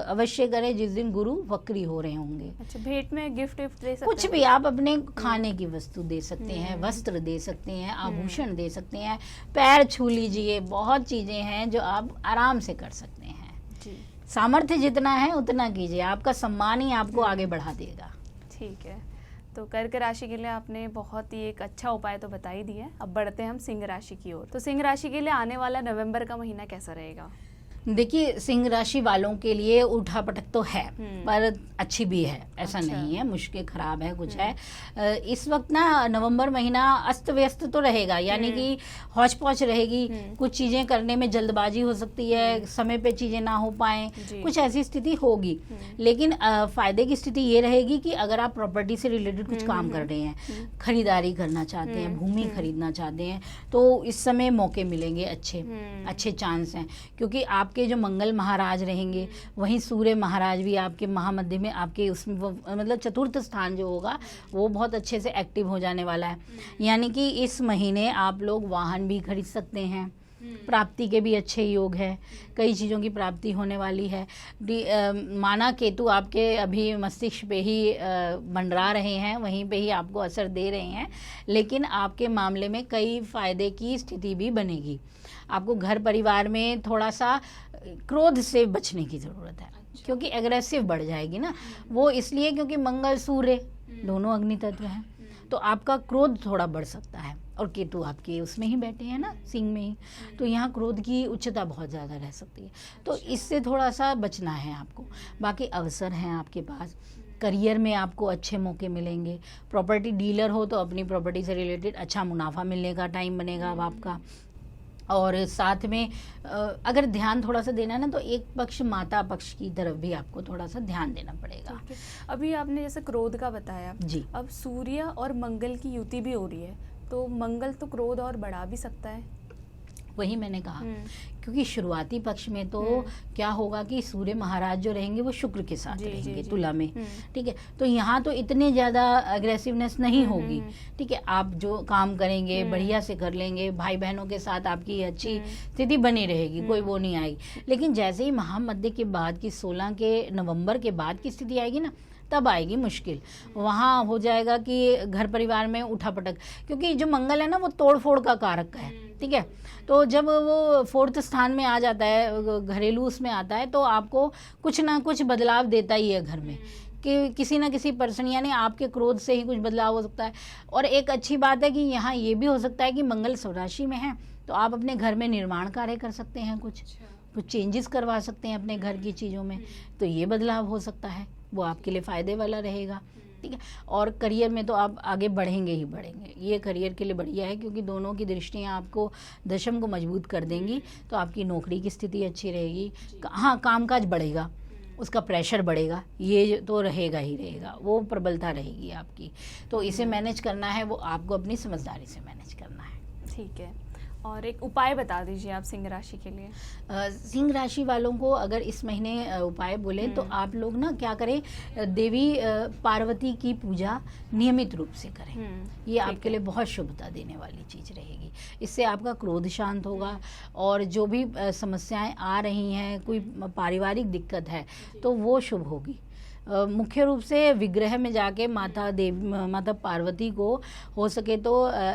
अवश्य करें जिस दिन गुरु वक्री हो रहे होंगे। अच्छा, भेंट में गिफ्ट दे सकते कुछ भी आप अपने खाने की वस्तु दे सकते हैं, वस्त्र दे सकते हैं, आभूषण दे सकते हैं, पैर छू लीजिए, बहुत चीज़ें हैं जो आप आराम से कर सकते हैं जी। सामर्थ्य जितना है उतना कीजिए, आपका सम्मान ही आपको आगे बढ़ा देगा। ठीक है। तो कर्क राशि के लिए आपने बहुत ही एक अच्छा उपाय तो बता ही दिया है। अब बढ़ते हैं हम सिंह राशि की ओर। तो सिंह राशि के लिए आने वाला नवंबर का महीना कैसा रहेगा? देखिए, सिंह राशि वालों के लिए उठा पटक तो है पर अच्छी भी है, ऐसा अच्छा। नहीं है मुश्किल खराब है कुछ है। इस वक्त ना नवंबर महीना अस्त व्यस्त तो रहेगा, यानी कि हौच पौच रहेगी, कुछ चीजें करने में जल्दबाजी हो सकती है, समय पे चीजें ना हो पाए, कुछ ऐसी स्थिति होगी। लेकिन फायदे की स्थिति ये रहेगी कि अगर आप प्रॉपर्टी से रिलेटेड कुछ काम कर रहे हैं, खरीदारी करना चाहते हैं, भूमि खरीदना चाहते हैं, तो इस समय मौके मिलेंगे, अच्छे चांस हैं। क्योंकि आपके जो मंगल महाराज रहेंगे, वहीं सूर्य महाराज भी आपके महामध्य में, आपके उसमें मतलब चतुर्थ स्थान जो होगा वो बहुत अच्छे से एक्टिव हो जाने वाला है। यानी कि इस महीने आप लोग वाहन भी खरीद सकते हैं, प्राप्ति के भी अच्छे योग है, कई चीज़ों की प्राप्ति होने वाली है। माना केतु आपके अभी मस्तिष्क पे ही मंडरा रहे हैं, वहीं पे ही आपको असर दे रहे हैं, लेकिन आपके मामले में कई फायदे की स्थिति भी बनेगी। आपको घर परिवार में थोड़ा सा क्रोध से बचने की ज़रूरत है, क्योंकि एग्रेसिव बढ़ जाएगी ना, वो इसलिए क्योंकि मंगल सूर्य दोनों अग्नि तत्व हैं, तो आपका क्रोध थोड़ा बढ़ सकता है। और केतु आपके उसमें ही बैठे हैं ना, सिंह में ही, तो यहाँ क्रोध की उच्चता बहुत ज़्यादा रह सकती है, तो इससे थोड़ा सा बचना है आपको। बाकी अवसर हैं आपके पास, करियर में आपको अच्छे मौके मिलेंगे। प्रॉपर्टी डीलर हो तो अपनी प्रॉपर्टी से रिलेटेड अच्छा मुनाफा मिलने का टाइम बनेगा अब आपका। और साथ में अगर ध्यान थोड़ा सा देना है ना, तो एक पक्ष माता पक्ष की तरफ भी आपको थोड़ा सा ध्यान देना पड़ेगा। अभी आपने जैसे क्रोध का बताया जी, अब सूर्य और मंगल की युति भी हो रही है, तो मंगल तो क्रोध और बढ़ा भी सकता है। वही मैंने कहा, क्योंकि शुरुआती पक्ष में तो क्या होगा कि सूर्य महाराज जो रहेंगे वो शुक्र के साथ रहेंगे तुला में, ठीक है। तो यहाँ तो इतने ज्यादा अग्रेसिवनेस नहीं होगी, ठीक है। आप जो काम करेंगे बढ़िया से कर लेंगे, भाई बहनों के साथ आपकी अच्छी स्थिति बनी रहेगी, कोई वो नहीं आएगी। लेकिन जैसे ही महामध्य के बाद की 16 के नवंबर के बाद की स्थिति आएगी ना, तब आएगी मुश्किल। वहाँ हो जाएगा कि घर परिवार में उठापटक, क्योंकि जो मंगल है ना वो तोड़ फोड़ का कारक है, ठीक है। तो जब वो 4th स्थान में आ जाता है, घरेलू उसमें आता है, तो आपको कुछ ना कुछ बदलाव देता ही है घर में, कि किसी ना किसी पर्सन, यानी आपके क्रोध से ही कुछ बदलाव हो सकता है। और एक अच्छी बात है कि यहाँ ये भी हो सकता है कि मंगल स्वराशि में है, तो आप अपने घर में निर्माण कार्य कर सकते हैं, कुछ चेंजेस करवा सकते हैं अपने घर की चीज़ों में, तो ये बदलाव हो सकता है, वो आपके लिए फ़ायदे वाला रहेगा, ठीक है। और करियर में तो आप आगे बढ़ेंगे ही बढ़ेंगे, ये करियर के लिए बढ़िया है, क्योंकि दोनों की दृष्टियाँ आपको दशम को मजबूत कर देंगी, तो आपकी नौकरी की स्थिति अच्छी रहेगी। हाँ, कामकाज बढ़ेगा, उसका प्रेशर बढ़ेगा, ये तो रहेगा ही रहेगा, वो प्रबलता रहेगी आपकी। तो इसे मैनेज करना है, वो आपको अपनी समझदारी से मैनेज करना है। ठीक है, और एक उपाय बता दीजिए आप सिंह राशि के लिए। सिंह राशि वालों को अगर इस महीने उपाय बोले तो आप लोग ना क्या करें, देवी पार्वती की पूजा नियमित रूप से करें, ये आपके लिए बहुत शुभता देने वाली चीज़ रहेगी। इससे आपका क्रोध शांत होगा, और जो भी समस्याएं आ रही हैं, कोई पारिवारिक दिक्कत है तो वो शुभ होगी। मुख्य रूप से विग्रह में जाके माता पार्वती को हो सके तो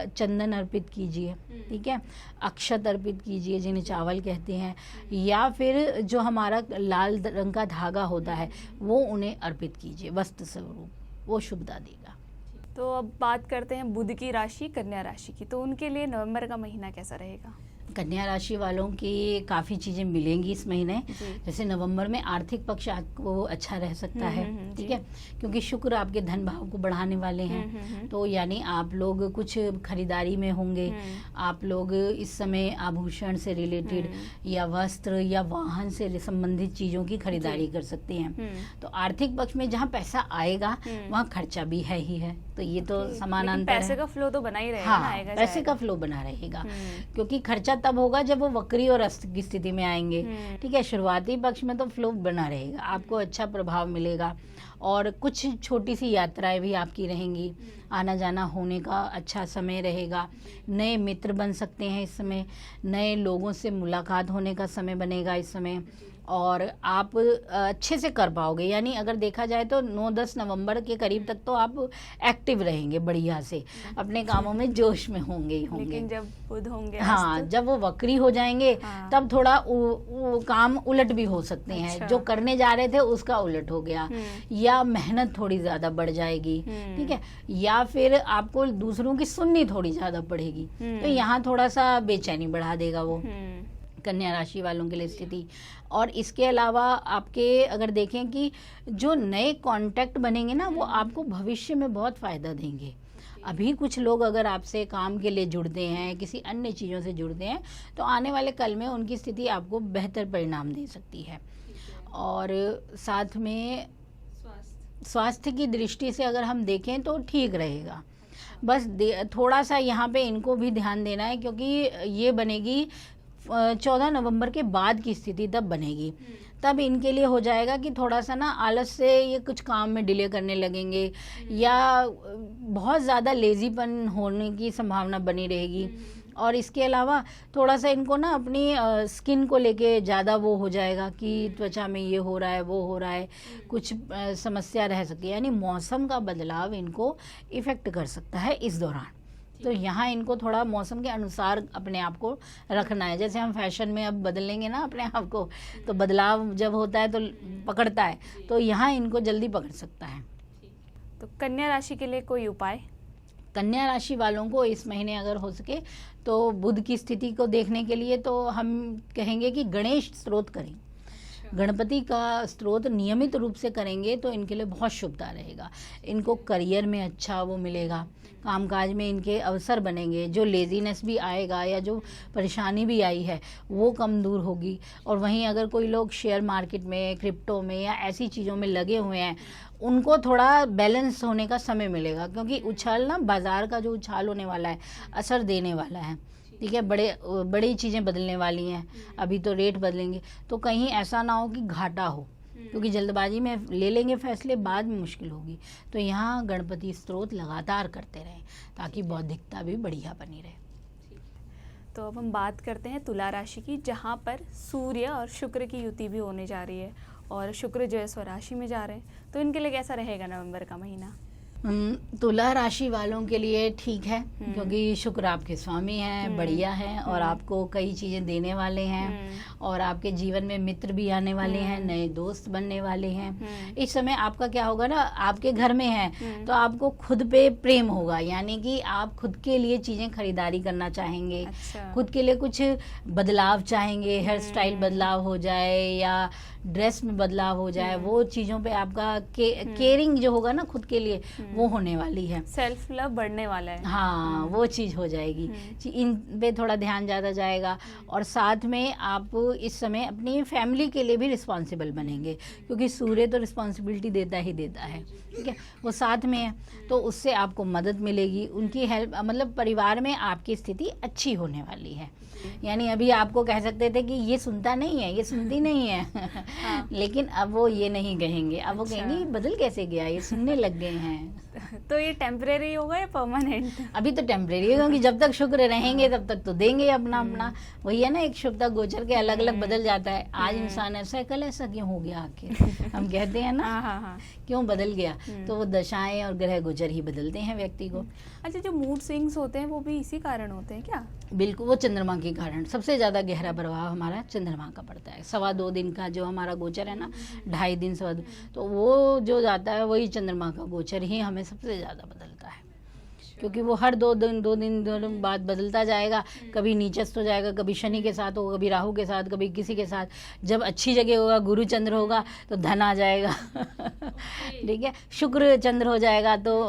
चंदन अर्पित कीजिए, ठीक है। अक्षत अर्पित कीजिए, जिन्हें चावल कहते हैं, या फिर जो हमारा लाल रंग का धागा होता है वो उन्हें अर्पित कीजिए वस्त्र स्वरूप, वो शुभता देगा। तो अब बात करते हैं बुध की राशि कन्या राशि की, तो उनके लिए नवंबर का महीना कैसा रहेगा? कन्या राशि वालों की काफ़ी चीज़ें मिलेंगी इस महीने। जैसे नवंबर में आर्थिक पक्ष आपको अच्छा रह सकता है, ठीक है, क्योंकि शुक्र आपके धन भाव को बढ़ाने वाले हैं। तो यानी आप लोग कुछ खरीदारी में होंगे, आप लोग इस समय आभूषण से रिलेटेड या वस्त्र या वाहन से संबंधित चीज़ों की खरीदारी कर सकते हैं। तो आर्थिक पक्ष में जहाँ पैसा आएगा वहाँ खर्चा भी है ही है, तो ये तो समानांतर है। पैसे का फ्लो तो बना ही रहेगा। हाँ, आएगा पैसे का फ्लो बना रहेगा, क्योंकि खर्चा तब होगा जब वो वक्री और अस्त की स्थिति में आएंगे, ठीक है। शुरुआती पक्ष में तो फ्लो बना रहेगा, आपको अच्छा प्रभाव मिलेगा, और कुछ छोटी सी यात्राएं भी आपकी रहेंगी, आना जाना होने का अच्छा समय रहेगा। नए मित्र बन सकते हैं इस समय, नए लोगों से मुलाकात होने का समय बनेगा इस समय, और आप अच्छे से कर पाओगे। यानी अगर देखा जाए तो 9-10 नवंबर के करीब तक तो आप एक्टिव रहेंगे, बढ़िया से अपने कामों में जोश में होंगे ही होंगे। लेकिन जब बुध होंगे, हाँ, जब वो वक्री हो जाएंगे, हाँ, तब थोड़ा वो काम उलट भी हो सकते हैं। अच्छा। जो करने जा रहे थे उसका उलट हो गया, या मेहनत थोड़ी ज्यादा बढ़ जाएगी, ठीक है, या फिर आपको दूसरों की सुननी थोड़ी ज्यादा पड़ेगी, तो यहाँ थोड़ा सा बेचैनी बढ़ा देगा वो कन्या राशि वालों के लिए स्थिति। और इसके अलावा आपके अगर देखें कि जो नए कांटेक्ट बनेंगे ना, वो आपको भविष्य में बहुत फ़ायदा देंगे। अभी कुछ लोग अगर आपसे काम के लिए जुड़ते हैं, किसी अन्य चीज़ों से जुड़ते हैं, तो आने वाले कल में उनकी स्थिति आपको बेहतर परिणाम दे सकती है। और साथ में स्वास्थ्य की दृष्टि से अगर हम देखें तो ठीक रहेगा। बस थोड़ा सा यहाँ पे इनको भी ध्यान देना है, क्योंकि ये बनेगी 14 नवंबर के बाद की स्थिति तब बनेगी। तब इनके लिए हो जाएगा कि थोड़ा सा ना आलस से ये कुछ काम में डिले करने लगेंगे, या बहुत ज़्यादा लेजीपन होने की संभावना बनी रहेगी। और इसके अलावा थोड़ा सा इनको ना अपनी स्किन को लेके ज़्यादा वो हो जाएगा कि त्वचा में ये हो रहा है, वो हो रहा है, कुछ समस्या रह सकती है। यानी मौसम का बदलाव इनको इफ़ेक्ट कर सकता है इस दौरान। तो यहाँ इनको थोड़ा मौसम के अनुसार अपने आप को रखना है। जैसे हम फैशन में अब बदलेंगे ना अपने आप को, तो बदलाव जब होता है तो पकड़ता है, तो यहाँ इनको जल्दी पकड़ सकता है। तो कन्या राशि के लिए कोई उपाय? कन्या राशि वालों को इस महीने अगर हो सके तो बुध की स्थिति को देखने के लिए तो हम कहेंगे कि गणेश स्तोत्र करें। गणपति का स्तोत्र नियमित रूप से करेंगे तो इनके लिए बहुत शुभता रहेगा। इनको करियर में अच्छा वो मिलेगा, कामकाज में इनके अवसर बनेंगे, जो लेजीनेस भी आएगा या जो परेशानी भी आई है वो कम दूर होगी। और वहीं अगर कोई लोग शेयर मार्केट में, क्रिप्टो में या ऐसी चीज़ों में लगे हुए हैं, उनको थोड़ा बैलेंस होने का समय मिलेगा, क्योंकि उछाल ना, बाजार का जो उछाल होने वाला है, असर देने वाला है। ठीक है, बड़ी चीज़ें बदलने वाली हैं, अभी तो रेट बदलेंगे, तो कहीं ऐसा ना हो कि घाटा हो, क्योंकि जल्दबाजी में ले लेंगे फैसले, बाद में मुश्किल होगी। तो यहाँ गणपति स्तोत्र लगातार करते रहें ताकि बौद्धिकता भी बढ़िया बनी रहे। तो अब हम बात करते हैं तुला राशि की, जहाँ पर सूर्य और शुक्र की युति भी होने जा रही है और शुक्र जो है स्वराशि में जा रहे हैं, तो इनके लिए कैसा रहेगा नवंबर का महीना? तुला राशि वालों के लिए ठीक है, क्योंकि शुक्र आपके स्वामी हैं, बढ़िया हैं और आपको कई चीज़ें देने वाले हैं और आपके जीवन में मित्र भी आने वाले हैं, नए दोस्त बनने वाले हैं। इस समय आपका क्या होगा ना, आपके घर में है तो आपको खुद पे प्रेम होगा, यानी कि आप खुद के लिए चीज़ें खरीदारी करना चाहेंगे। अच्छा। खुद के लिए कुछ बदलाव चाहेंगे, हेयर स्टाइल बदलाव हो जाए या ड्रेस में बदलाव हो जाए, वो चीज़ों पे आपका केयरिंग जो होगा ना खुद के लिए, वो होने वाली है। सेल्फ लव बढ़ने वाला है। हाँ, वो चीज़ हो जाएगी। इन पे थोड़ा ध्यान ज़्यादा जाएगा और साथ में आप इस समय अपनी फैमिली के लिए भी रिस्पॉन्सिबल बनेंगे, क्योंकि सूर्य तो रिस्पॉन्सिबिलिटी देता ही देता है, ठीक है, वो साथ में है, तो उससे आपको मदद मिलेगी, उनकी हेल्प, मतलब परिवार में आपकी स्थिति अच्छी होने वाली है। यानी अभी आपको कह सकते थे कि ये सुनता नहीं है, ये सुनती नहीं है हाँ। लेकिन अब वो ये नहीं कहेंगे, अब वो कहेंगे बदल कैसे गया, ये सुनने लग गए हैं। तो ये टेम्परेरी होगा या परमानेंट? अभी तो टेम्परेरी है, क्योंकि जब तक शुक्र रहेंगे तब तक तो देंगे अपना अपना। वही है ना, एक शुभता गोचर के अलग अलग बदल जाता है। आज इंसान ऐसा है, कल ऐसा क्यों हो गया आखिर, हम कहते हैं ना क्यों बदल गया, तो वो दशाएं और ग्रह गोचर ही बदलते हैं व्यक्ति को। अच्छा, जो मूड स्विंग्स होते हैं वो भी इसी कारण होते हैं क्या? बिल्कुल, वो चंद्रमा के कारण सबसे ज्यादा गहरा प्रभाव हमारा चंद्रमा का पड़ता है। 2.25 दिन का जो हमारा गोचर है ना, 2.5 दिन 2.25, तो वो जो जाता है वही चंद्रमा का गोचर ही हमें सबसे ज्यादा बदलता है, क्योंकि वो हर 2 दिन बाद बदलता जाएगा। कभी नीचस्थ हो जाएगा, कभी शनि के साथ होगा, कभी राहु के साथ, कभी किसी के साथ। जब अच्छी जगह होगा, गुरु चंद्र होगा तो धन आ जाएगा ठीक है, शुक्र चंद्र हो जाएगा तो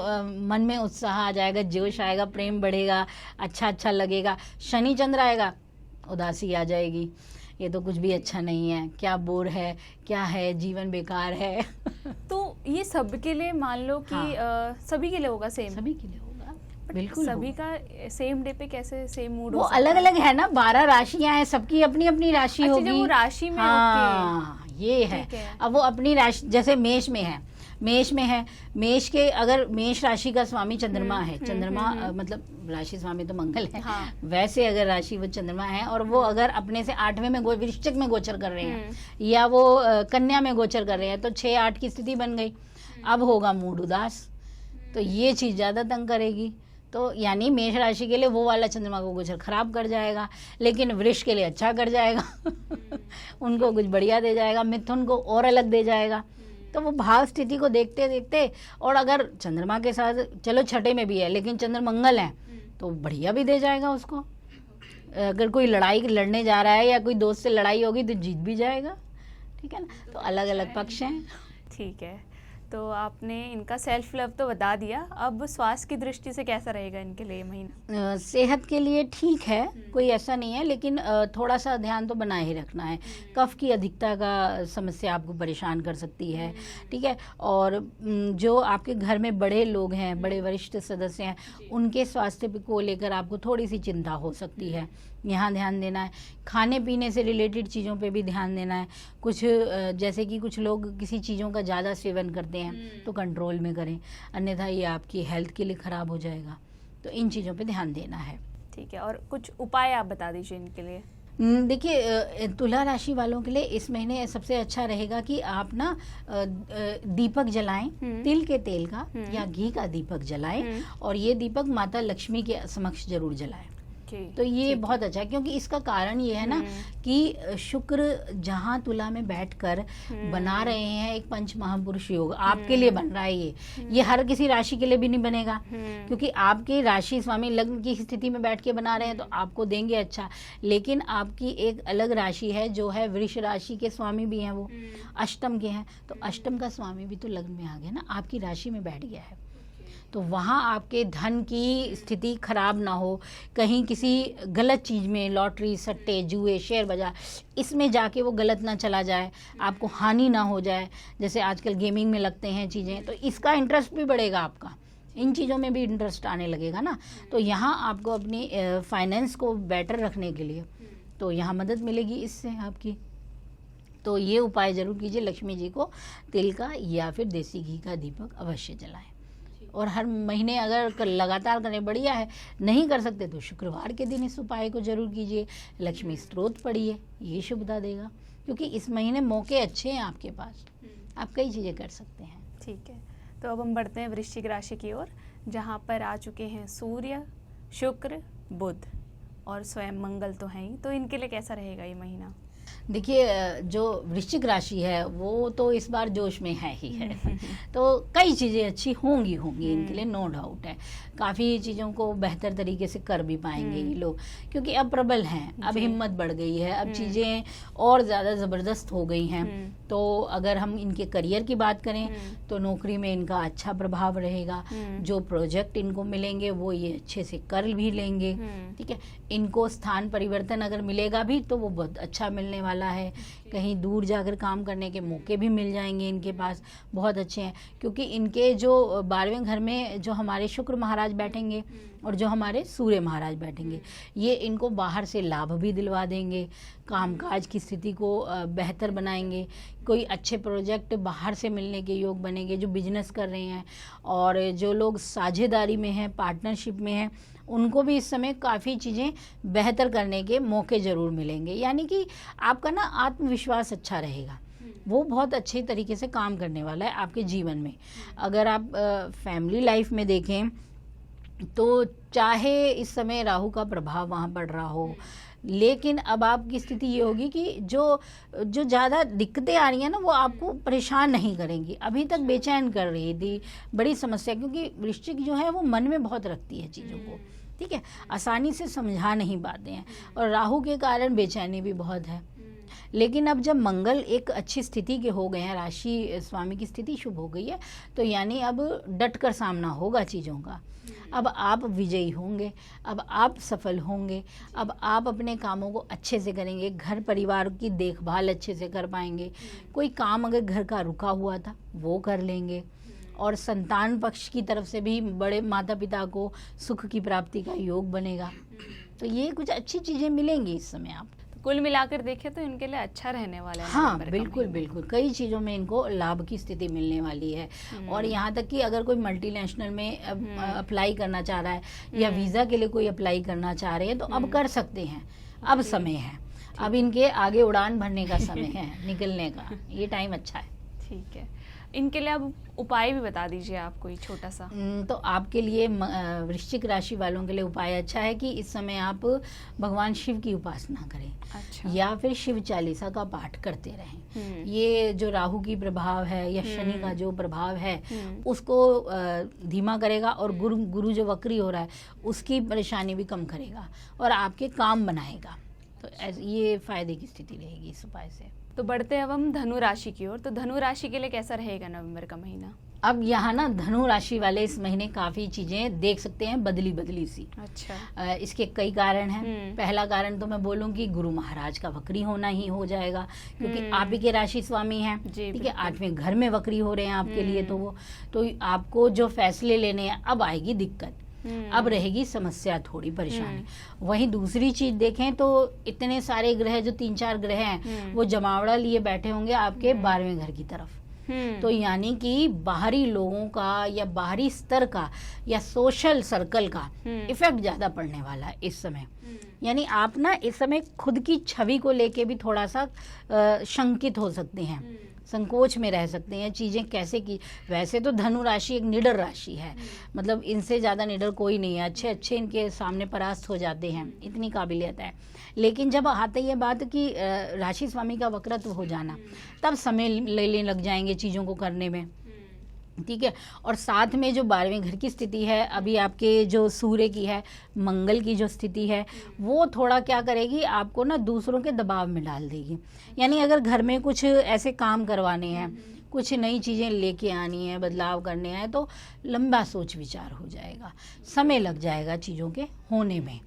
मन में उत्साह आ जाएगा, जोश आएगा, प्रेम बढ़ेगा, अच्छा लगेगा। शनि चंद्र आएगा, उदासी आ जाएगी, ये तो कुछ भी अच्छा नहीं है, क्या बोर है, क्या है, जीवन बेकार है तो ये सबके लिए मान लो कि सभी के लिए होगा सेम? सभी के लिए होगा, बिल्कुल। सभी का सेम डे पे कैसे सेम मूड हो? वो अलग अलग है ना, 12 राशियां हैं, सबकी अपनी अपनी राशि होगी। वो राशि में ये है। अब वो अपनी राशि, जैसे मेष में है, मेष के अगर मेष राशि का स्वामी चंद्रमा है, चंद्रमा मतलब राशि स्वामी तो मंगल है, वैसे अगर राशि वो चंद्रमा है और वो अगर अपने से 8वें में वृश्चिक में गोचर कर रहे हैं या वो कन्या में गोचर कर रहे हैं, तो 6-8 की स्थिति बन गई। अब होगा मूड उदास, तो ये चीज ज्यादा तंग करेगी। तो यानी मेष राशि के लिए वो वाला चंद्रमा को गोचर खराब कर जाएगा, लेकिन वृष के लिए अच्छा कर जाएगा उनको कुछ बढ़िया दे जाएगा, मिथुन को और अलग दे जाएगा। तो वो भाव स्थिति को देखते देखते, और अगर चंद्रमा के साथ चलो 6 में भी है लेकिन चंद्र मंगल है तो बढ़िया भी दे जाएगा उसको। अगर कोई लड़ाई लड़ने जा रहा है या कोई दोस्त से लड़ाई होगी तो जीत भी जाएगा, ठीक है ना। तो अलग अलग पक्ष हैं। ठीक है, तो आपने इनका सेल्फ लव तो बता दिया, अब स्वास्थ्य की दृष्टि से कैसा रहेगा इनके लिए महीना? सेहत के लिए ठीक है, कोई ऐसा नहीं है, लेकिन थोड़ा सा ध्यान तो बनाए ही रखना है। कफ की अधिकता का समस्या आपको परेशान कर सकती है, ठीक है। और जो आपके घर में बड़े लोग हैं, बड़े वरिष्ठ सदस्य हैं, उनके स्वास्थ्य को लेकर आपको थोड़ी सी चिंता हो सकती है, यहाँ ध्यान देना है। खाने पीने से रिलेटेड चीज़ों पे भी ध्यान देना है। कुछ जैसे कि कुछ लोग किसी चीज़ों का ज़्यादा सेवन करते हैं तो कंट्रोल में करें, अन्यथा ये आपकी हेल्थ के लिए ख़राब हो जाएगा। तो इन चीज़ों पे ध्यान देना है। ठीक है, और कुछ उपाय आप बता दीजिए इनके लिए। देखिए, तुला राशि वालों के लिए इस महीने सबसे अच्छा रहेगा कि आप ना दीपक जलाएं, तिल के तेल का या घी का दीपक जलाएं, और ये दीपक माता लक्ष्मी के समक्ष जरूर जलाएं। तो ये बहुत अच्छा है, क्योंकि इसका कारण ये है ना कि शुक्र जहाँ तुला में बैठकर बना रहे हैं एक पंच महापुरुष योग, आपके लिए बन रहा है। ये हर किसी राशि के लिए भी नहीं बनेगा, क्योंकि आपके राशि स्वामी लग्न की स्थिति में बैठ के बना रहे हैं तो आपको देंगे अच्छा। लेकिन आपकी एक अलग राशि है जो है वृष राशि के स्वामी भी हैं, वो अष्टम के हैं, तो अष्टम का स्वामी भी तो लग्न में आ गया ना, आपकी राशि में बैठ गया है। तो वहाँ आपके धन की स्थिति खराब ना हो, कहीं किसी गलत चीज़ में, लॉटरी, सट्टे, जुए, शेयर बाजार, इसमें जाके वो गलत ना चला जाए, आपको हानि ना हो जाए। जैसे आजकल गेमिंग में लगते हैं चीज़ें, तो इसका इंटरेस्ट भी बढ़ेगा आपका, इन चीज़ों में भी इंटरेस्ट आने लगेगा ना। तो यहाँ आपको अपनी फाइनेंस को बेटर रखने के लिए तो यहाँ मदद मिलेगी इससे आपकी। तो ये उपाय जरूर कीजिए, लक्ष्मी जी को तिल का या फिर देसी घी का दीपक अवश्य जलाएं। और हर महीने अगर लगातार करें बढ़िया है, नहीं कर सकते तो शुक्रवार के दिन इस उपाय को जरूर कीजिए। लक्ष्मी स्तोत्र पढ़िए, ये शुभता देगा, क्योंकि इस महीने मौके अच्छे हैं आपके पास, आप कई चीज़ें कर सकते हैं। ठीक है, तो अब हम बढ़ते हैं वृश्चिक राशि की ओर, जहाँ पर आ चुके हैं सूर्य, शुक्र, बुध और स्वयं मंगल तो हैं ही। तो इनके लिए कैसा रहेगा ये महीना? देखिए, जो वृश्चिक राशि है वो तो इस बार जोश में है ही है तो कई चीज़ें अच्छी होंगी इनके लिए, नो डाउट है। काफ़ी चीज़ों को बेहतर तरीके से कर भी पाएंगे ये लोग, क्योंकि अब प्रबल हैं, अब हिम्मत बढ़ गई है, अब चीज़ें और ज़्यादा ज़बरदस्त हो गई हैं। तो अगर हम इनके करियर की बात करें तो नौकरी में इनका अच्छा प्रभाव रहेगा। जो प्रोजेक्ट इनको मिलेंगे वो ये अच्छे से कर भी लेंगे। ठीक है, इनको स्थान परिवर्तन अगर मिलेगा भी तो वो बहुत अच्छा मिलने वाला है। कहीं दूर जाकर काम करने के मौके भी मिल जाएंगे इनके पास, बहुत अच्छे हैं। क्योंकि इनके जो 12वें घर में जो हमारे शुक्र महाराज बैठेंगे और जो हमारे सूर्य महाराज बैठेंगे, ये इनको बाहर से लाभ भी दिलवा देंगे, कामकाज की स्थिति को बेहतर बनाएंगे। कोई अच्छे प्रोजेक्ट बाहर से मिलने के योग बनेंगे जो बिजनेस कर रहे हैं, और जो लोग साझेदारी में हैं, पार्टनरशिप में हैं, उनको भी इस समय काफ़ी चीज़ें बेहतर करने के मौके ज़रूर मिलेंगे। यानी कि आपका ना आत्मविश्वास अच्छा रहेगा, वो बहुत अच्छे तरीके से काम करने वाला है आपके जीवन में। अगर आप फैमिली लाइफ में देखें तो चाहे इस समय राहु का प्रभाव वहाँ पड़ रहा हो, लेकिन अब आपकी स्थिति ये होगी कि जो ज़्यादा दिक्कतें आ रही हैं ना वो आपको परेशान नहीं करेंगी। अभी तक बेचैन कर रही थी, बड़ी समस्या, क्योंकि वृश्चिक जो है वो मन में बहुत रखती है चीज़ों को, ठीक है, आसानी से समझा नहीं पाते हैं, और राहु के कारण बेचैनी भी बहुत है। लेकिन अब जब मंगल एक अच्छी स्थिति के हो गए हैं, राशि स्वामी की स्थिति शुभ हो गई है, तो यानी अब डट कर सामना होगा चीज़ों का। अब आप विजयी होंगे, अब आप सफल होंगे, अब आप अपने कामों को अच्छे से करेंगे, घर परिवार की देखभाल अच्छे से कर पाएंगे। कोई काम अगर घर का रुका हुआ था वो कर लेंगे, और संतान पक्ष की तरफ से भी बड़े माता पिता को सुख की प्राप्ति का योग बनेगा। तो ये कुछ अच्छी चीज़ें मिलेंगी इस समय आप। कुल मिलाकर देखें तो इनके लिए अच्छा रहने वाला है। हाँ, बिल्कुल बिल्कुल, कई चीज़ों में इनको लाभ की स्थिति मिलने वाली है। और यहाँ तक कि अगर कोई मल्टीनेशनल में अप्लाई करना चाह रहा है या वीज़ा के लिए कोई अप्लाई करना चाह रहे हैं तो अब कर सकते हैं, अब समय है, अब इनके आगे उड़ान भरने का समय है, निकलने का, ये टाइम अच्छा है। ठीक है, इनके लिए अब उपाय भी बता दीजिए आप कोई छोटा सा। तो आपके लिए वृश्चिक राशि वालों के लिए उपाय अच्छा है कि इस समय आप भगवान शिव की उपासना करें। अच्छा। या फिर शिव चालीसा का पाठ करते रहें। ये जो राहु की प्रभाव है या शनि का जो प्रभाव है उसको धीमा करेगा, और गुरु जो वक्री हो रहा है उसकी परेशानी भी कम करेगा और आपके काम बनाएगा। तो ये फायदे की स्थिति रहेगी इस उपाय से। तो बढ़ते हैं अब हम धनु राशि की ओर। तो धनु राशि के लिए कैसा रहेगा नवंबर का महीना? अब यहाँ ना धनु राशि वाले इस महीने काफी चीजें देख सकते हैं बदली सी। अच्छा। इसके कई कारण हैं। पहला कारण तो मैं बोलूँ कि गुरु महाराज का वक्री होना ही हो जाएगा, क्योंकि आप ही के राशि स्वामी हैं, ठीक है, 8वें घर में वक्री हो रहे हैं आपके लिए, तो आपको जो फैसले लेने हैं अब आएगी दिक्कत, अब रहेगी समस्या, थोड़ी परेशानी। वहीं दूसरी चीज देखें तो इतने सारे ग्रह, जो 3-4 ग्रह हैं, वो जमावड़ा लिए बैठे होंगे आपके 12वें घर की तरफ। तो यानी कि बाहरी लोगों का या बाहरी स्तर का या सोशल सर्कल का इफेक्ट ज्यादा पड़ने वाला है इस समय। यानी आप ना इस समय खुद की छवि को लेके भी थोड़ा सा शंकित हो सकते हैं, संकोच में रह सकते हैं, चीज़ें कैसे की। वैसे तो धनु राशि एक निडर राशि है, मतलब इनसे ज़्यादा निडर कोई नहीं है, अच्छे इनके सामने परास्त हो जाते हैं, इतनी काबिलियत है। लेकिन जब आते ये बात कि राशि स्वामी का वक्रत्व हो जाना, तब समय लेने लग जाएंगे चीज़ों को करने में, ठीक है। और साथ में जो 12वें घर की स्थिति है, अभी आपके जो सूर्य की है, मंगल की जो स्थिति है, वो थोड़ा क्या करेगी, आपको ना दूसरों के दबाव में डाल देगी। यानी अगर घर में कुछ ऐसे काम करवाने हैं, कुछ नई चीज़ें लेके आनी है, बदलाव करने हैं, तो लंबा सोच विचार हो जाएगा, समय लग जाएगा चीज़ों के होने में।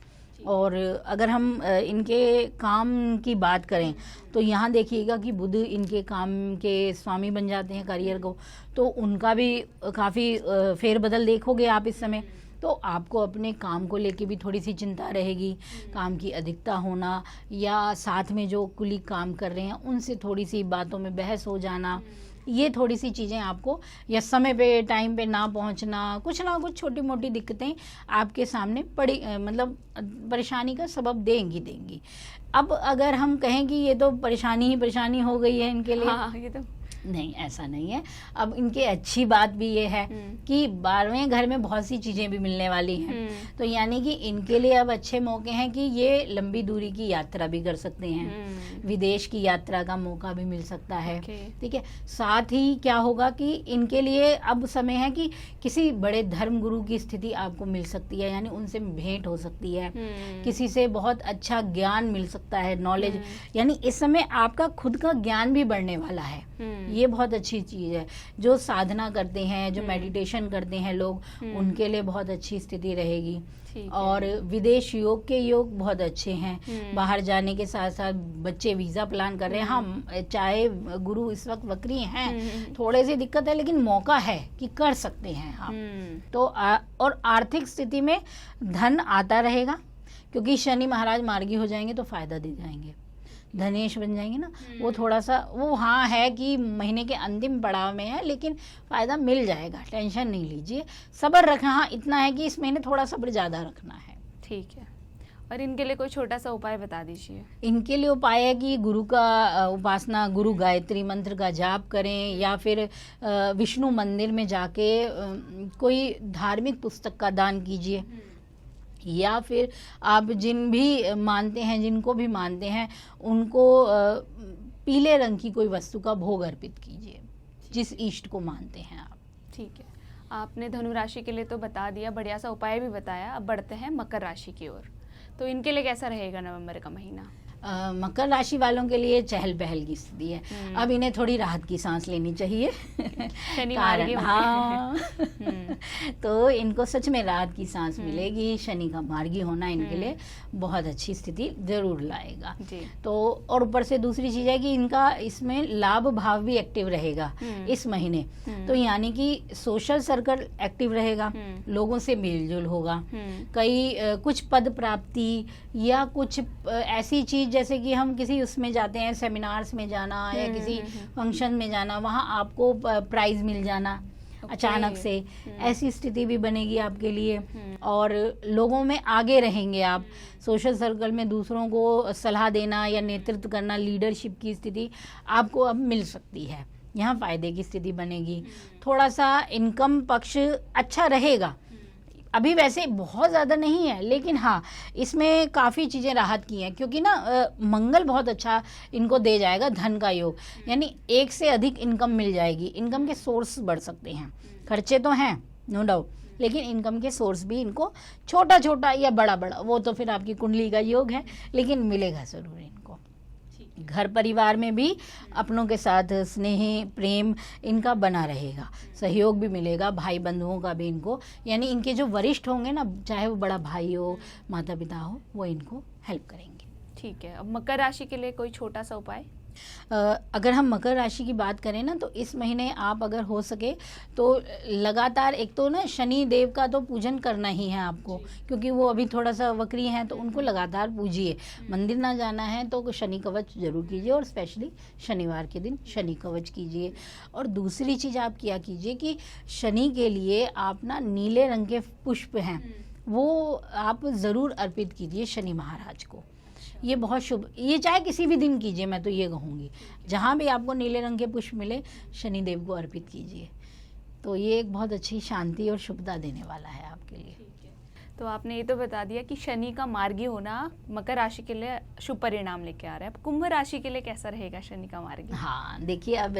और अगर हम इनके काम की बात करें तो यहाँ देखिएगा कि बुध इनके काम के स्वामी बन जाते हैं, करियर को, तो उनका भी काफ़ी फेरबदल देखोगे आप इस समय। तो आपको अपने काम को लेके भी थोड़ी सी चिंता रहेगी, काम की अधिकता होना, या साथ में जो कुलीग काम कर रहे हैं उनसे थोड़ी सी बातों में बहस हो जाना, ये थोड़ी सी चीज़ें आपको, या समय पे टाइम पे ना पहुंचना, कुछ ना कुछ छोटी मोटी दिक्कतें आपके सामने मतलब परेशानी का सबब देंगी। अब अगर हम कहें कि ये तो परेशानी ही परेशानी हो गई है इनके लिए, हाँ, ये तो नहीं, ऐसा नहीं है। अब इनके अच्छी बात भी ये है कि 12वें घर में बहुत सी चीज़ें भी मिलने वाली हैं, तो यानी कि इनके लिए अब अच्छे मौके हैं कि ये लंबी दूरी की यात्रा भी कर सकते हैं, विदेश की यात्रा का मौका भी मिल सकता है, ठीक है। साथ ही क्या होगा कि इनके लिए अब समय है कि किसी बड़े धर्म गुरु की स्थिति आपको मिल सकती है, यानी उनसे भेंट हो सकती है, किसी से बहुत अच्छा ज्ञान मिल सकता है, नॉलेज, यानी इस समय आपका खुद का ज्ञान भी बढ़ने वाला है। ये बहुत अच्छी चीज़ है। जो साधना करते हैं, जो मेडिटेशन करते हैं लोग, उनके लिए बहुत अच्छी स्थिति रहेगी। और विदेश योग के योग बहुत अच्छे हैं। बाहर जाने के साथ साथ बच्चे वीज़ा प्लान कर रहे हैं। हाँ, चाहे गुरु इस वक्त वक्री हैं, थोड़े सी दिक्कत है, लेकिन मौका है कि कर सकते हैं आप। तो और आर्थिक स्थिति में धन आता रहेगा, क्योंकि शनि महाराज मार्गी हो जाएंगे तो फायदा दे जाएंगे, धनेश बन जाएंगे ना। वो थोड़ा सा वो हाँ है कि महीने के अंतिम पड़ाव में है, लेकिन फ़ायदा मिल जाएगा, टेंशन नहीं लीजिए, सब्र रखना। हाँ, इतना है कि इस महीने थोड़ा सब्र ज़्यादा रखना है। ठीक है। और इनके लिए कोई छोटा सा उपाय बता दीजिए। इनके लिए उपाय है कि गुरु का उपासना, गुरु गायत्री मंत्र का जाप करें, या फिर विष्णु मंदिर में जाके कोई धार्मिक पुस्तक का दान कीजिए, या फिर आप जिन भी मानते हैं, जिनको भी मानते हैं, उनको पीले रंग की कोई वस्तु का भोग अर्पित कीजिए, जिस इष्ट को मानते हैं आप। ठीक है, आपने धनु राशि के लिए तो बता दिया, बढ़िया सा उपाय भी बताया। अब बढ़ते हैं मकर राशि की ओर। तो इनके लिए कैसा रहेगा नवंबर का महीना? मकर राशि वालों के लिए चहल पहल की स्थिति है। अब इन्हें थोड़ी राहत की सांस लेनी चाहिए। कारण हाँ तो इनको सच में राहत की सांस मिलेगी। शनि का मार्गी होना इनके लिए बहुत अच्छी स्थिति जरूर लाएगा। तो और ऊपर से दूसरी चीज है कि इनका इसमें लाभ भाव भी एक्टिव रहेगा इस महीने। तो यानी कि सोशल सर्कल एक्टिव रहेगा, लोगों से मेलजोल होगा, कई कुछ पद प्राप्ति या कुछ ऐसी चीज जैसे कि हम किसी उसमें जाते हैं, सेमिनार्स में जाना या किसी फंक्शन में जाना, वहाँ आपको प्राइज मिल जाना अचानक से, ऐसी स्थिति भी बनेगी आपके लिए। और लोगों में आगे रहेंगे आप, सोशल सर्कल में दूसरों को सलाह देना या नेतृत्व करना, लीडरशिप की स्थिति आपको अब मिल सकती है। यहाँ फायदे की स्थिति बनेगी। थोड़ा सा इनकम पक्ष अच्छा रहेगा, अभी वैसे बहुत ज़्यादा नहीं है, लेकिन हाँ इसमें काफ़ी चीज़ें राहत की हैं, क्योंकि ना मंगल बहुत अच्छा इनको दे जाएगा धन का योग, यानी एक से अधिक इनकम मिल जाएगी। इनकम के सोर्स बढ़ सकते हैं, खर्चे तो हैं नो डाउट, लेकिन इनकम के सोर्स भी इनको छोटा छोटा या बड़ा बड़ा, वो तो फिर आपकी कुंडली का योग है, लेकिन मिलेगा ज़रूर इनको। घर परिवार में भी अपनों के साथ स्नेह प्रेम इनका बना रहेगा, सहयोग भी मिलेगा, भाई बंधुओं का भी इनको, यानी इनके जो वरिष्ठ होंगे ना, चाहे वो बड़ा भाई हो, माता पिता हो, वो इनको हेल्प करेंगे। ठीक है, अब मकर राशि के लिए कोई छोटा सा उपाय? अगर हम मकर राशि की बात करें ना, तो इस महीने आप अगर हो सके तो लगातार एक तो ना शनि देव का तो पूजन करना ही है आपको, क्योंकि वो अभी थोड़ा सा वक्री हैं, तो उनको लगातार पूजिए। मंदिर ना जाना है तो शनि कवच जरूर कीजिए, और स्पेशली शनिवार के दिन शनि कवच कीजिए। और दूसरी चीज़ आप क्या कीजिए कि शनि के लिए आप ना नीले रंग के पुष्प हैं वो आप ज़रूर अर्पित कीजिए शनि महाराज को। ये बहुत शुभ, ये चाहे किसी भी दिन कीजिए, मैं तो ये कहूँगी जहाँ भी आपको नीले रंग के पुष्प मिले शनि देव को अर्पित कीजिए, तो ये एक बहुत अच्छी शांति और शुभता देने वाला है आपके लिए। तो आपने ये तो बता दिया कि शनि का मार्गी होना मकर राशि के लिए शुभ परिणाम लेके आ रहा है। अब कुंभ राशि के लिए कैसा रहेगा शनि का मार्गी? हाँ देखिए, अब